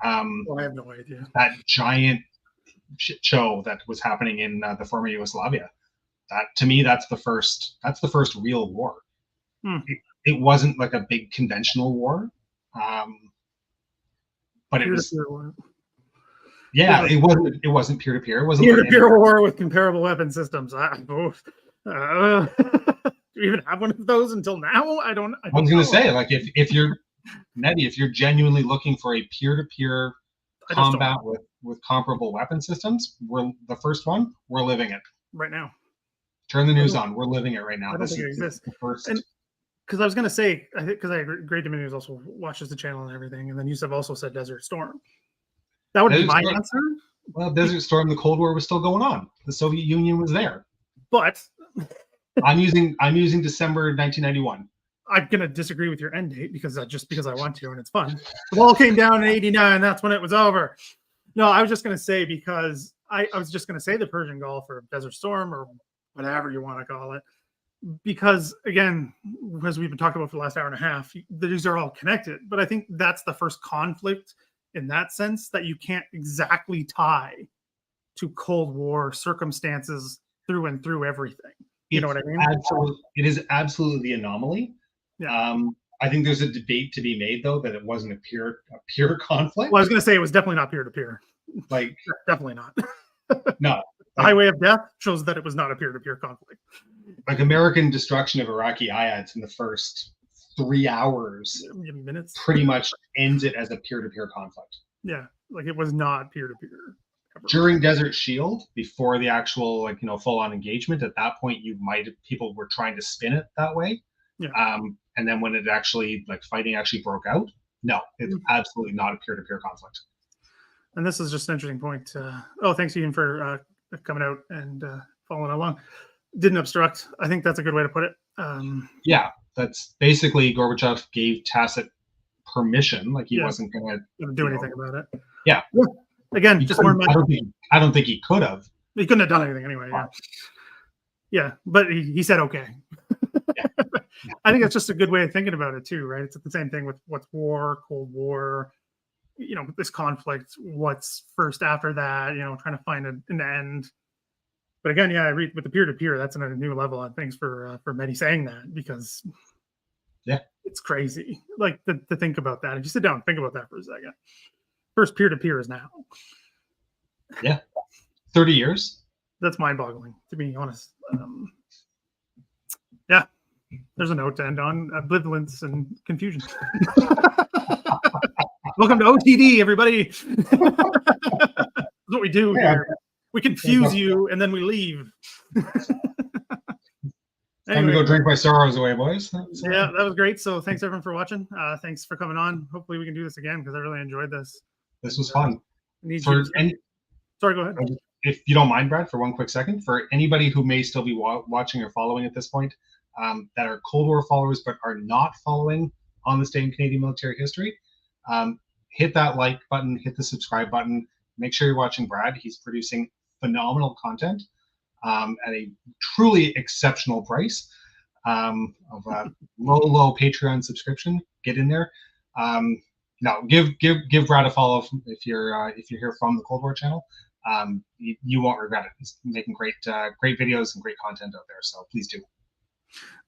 I have no idea. That giant shit show that was happening in the former Yugoslavia. That to me, that's the first real war. It wasn't like a big conventional war. but it was, Peer-to-peer war. yeah, it wasn't peer-to-peer. It wasn't Peer-to-peer war with comparable weapon systems. Do we even have one of those until now? I don't was going know. to say, like, if you're Nettie, if you're genuinely looking for a peer-to-peer combat with comparable weapon systems, we're the first one. We're living it right now. Turn the news on. We're living it right now. I don't think it exists. The first. Because I was going to say, I think because I agree, Great Dominions also watches the channel and everything, and then you have also said Desert Storm. That would be my answer. Well, Desert Storm, the Cold War was still going on. The Soviet Union was there. But I'm using December 1991. I'm gonna disagree with your end date because I want to, and it's fun. The wall came down in '89. That's when it was over. No, I was just gonna say because I was just gonna say the Persian Gulf or Desert Storm or whatever you want to call it, because again, as we've been talking about for the last hour and a half, these are all connected. But I think that's the first conflict in that sense that you can't exactly tie to Cold War circumstances through and through everything. You know what I mean? Absolutely, it is absolutely the anomaly. Yeah. I think there's a debate to be made though that it wasn't a pure conflict. Well, I was going to say it was definitely not peer to peer. Like definitely not. No. The Highway of Death shows that it was not a peer to peer conflict. Like American destruction of Iraqi IATs in the first 3 hours, minutes, pretty much ends it as a peer to peer conflict. Yeah, like it was not peer to peer. During Desert Shield, before the actual full on engagement, at that point people were trying to spin it that way. Yeah. And then when it actually fighting actually broke out, no, it's absolutely not a peer to peer conflict. And this is just an interesting point. Thanks Ian for coming out and following along. Didn't obstruct. I think that's a good way to put it. Yeah, that's basically Gorbachev gave tacit permission, like he wasn't going to do anything about it. Yeah. Again, just more. I don't think he could have. He couldn't have done anything anyway. Yeah, but he said okay. Yeah. I think that's just a good way of thinking about it too, right? It's the same thing with what's war, Cold War, this conflict, what's first after that, trying to find an end. But again, yeah, I read with the peer-to-peer, that's a new level on things for Mehdi saying that, because it's crazy. Like to think about that. If you sit down and think about that for a second. First peer-to-peer is now. Yeah. 30 years. That's mind-boggling, to be honest. Yeah. There's a note to end on ambivalence and confusion. Welcome to OTD, everybody. That's what we do here. We confuse you and then we leave. Time to go drink my sorrows away, boys. Yeah, that was great. So thanks everyone for watching. Thanks for coming on. Hopefully we can do this again because I really enjoyed this. This was fun. Sorry, go ahead. If you don't mind, Brad, for one quick second, for anybody who may still be watching or following at this point, that are Cold War followers but are not following On This Day in Canadian Military History, hit that like button, hit the subscribe button. Make sure you're watching Brad. He's producing phenomenal content at a truly exceptional price of a low Patreon subscription. Get in there. No, give Brad a follow if you're here from the Cold War channel. You won't regret it. He's making great videos and great content out there. So please do.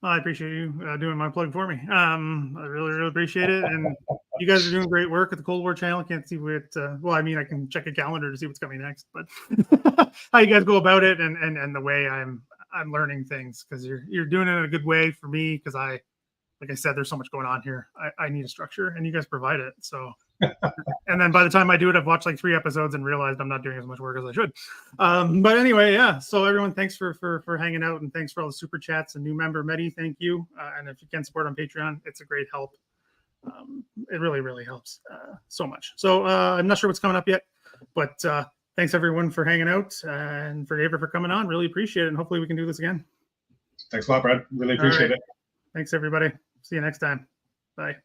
I appreciate you doing my plug for me. I really appreciate it. And you guys are doing great work at the Cold War channel. Can't see what, I can check a calendar to see what's coming next, but how you guys go about it and the way I'm learning things, because you're doing it in a good way for me, because like I said, there's so much going on here. I need a structure and you guys provide it. So, and then by the time I do it, I've watched like 3 episodes and realized I'm not doing as much work as I should. But anyway, yeah. So everyone, thanks for hanging out, and thanks for all the super chats. And new member Mehdi, thank you. And if you can support on Patreon, it's a great help. It really helps so much. So I'm not sure what's coming up yet, but thanks everyone for hanging out, and for David for coming on. Really appreciate it. And hopefully we can do this again. Thanks a lot, Brad. Really appreciate it. Thanks everybody. See you next time. Bye.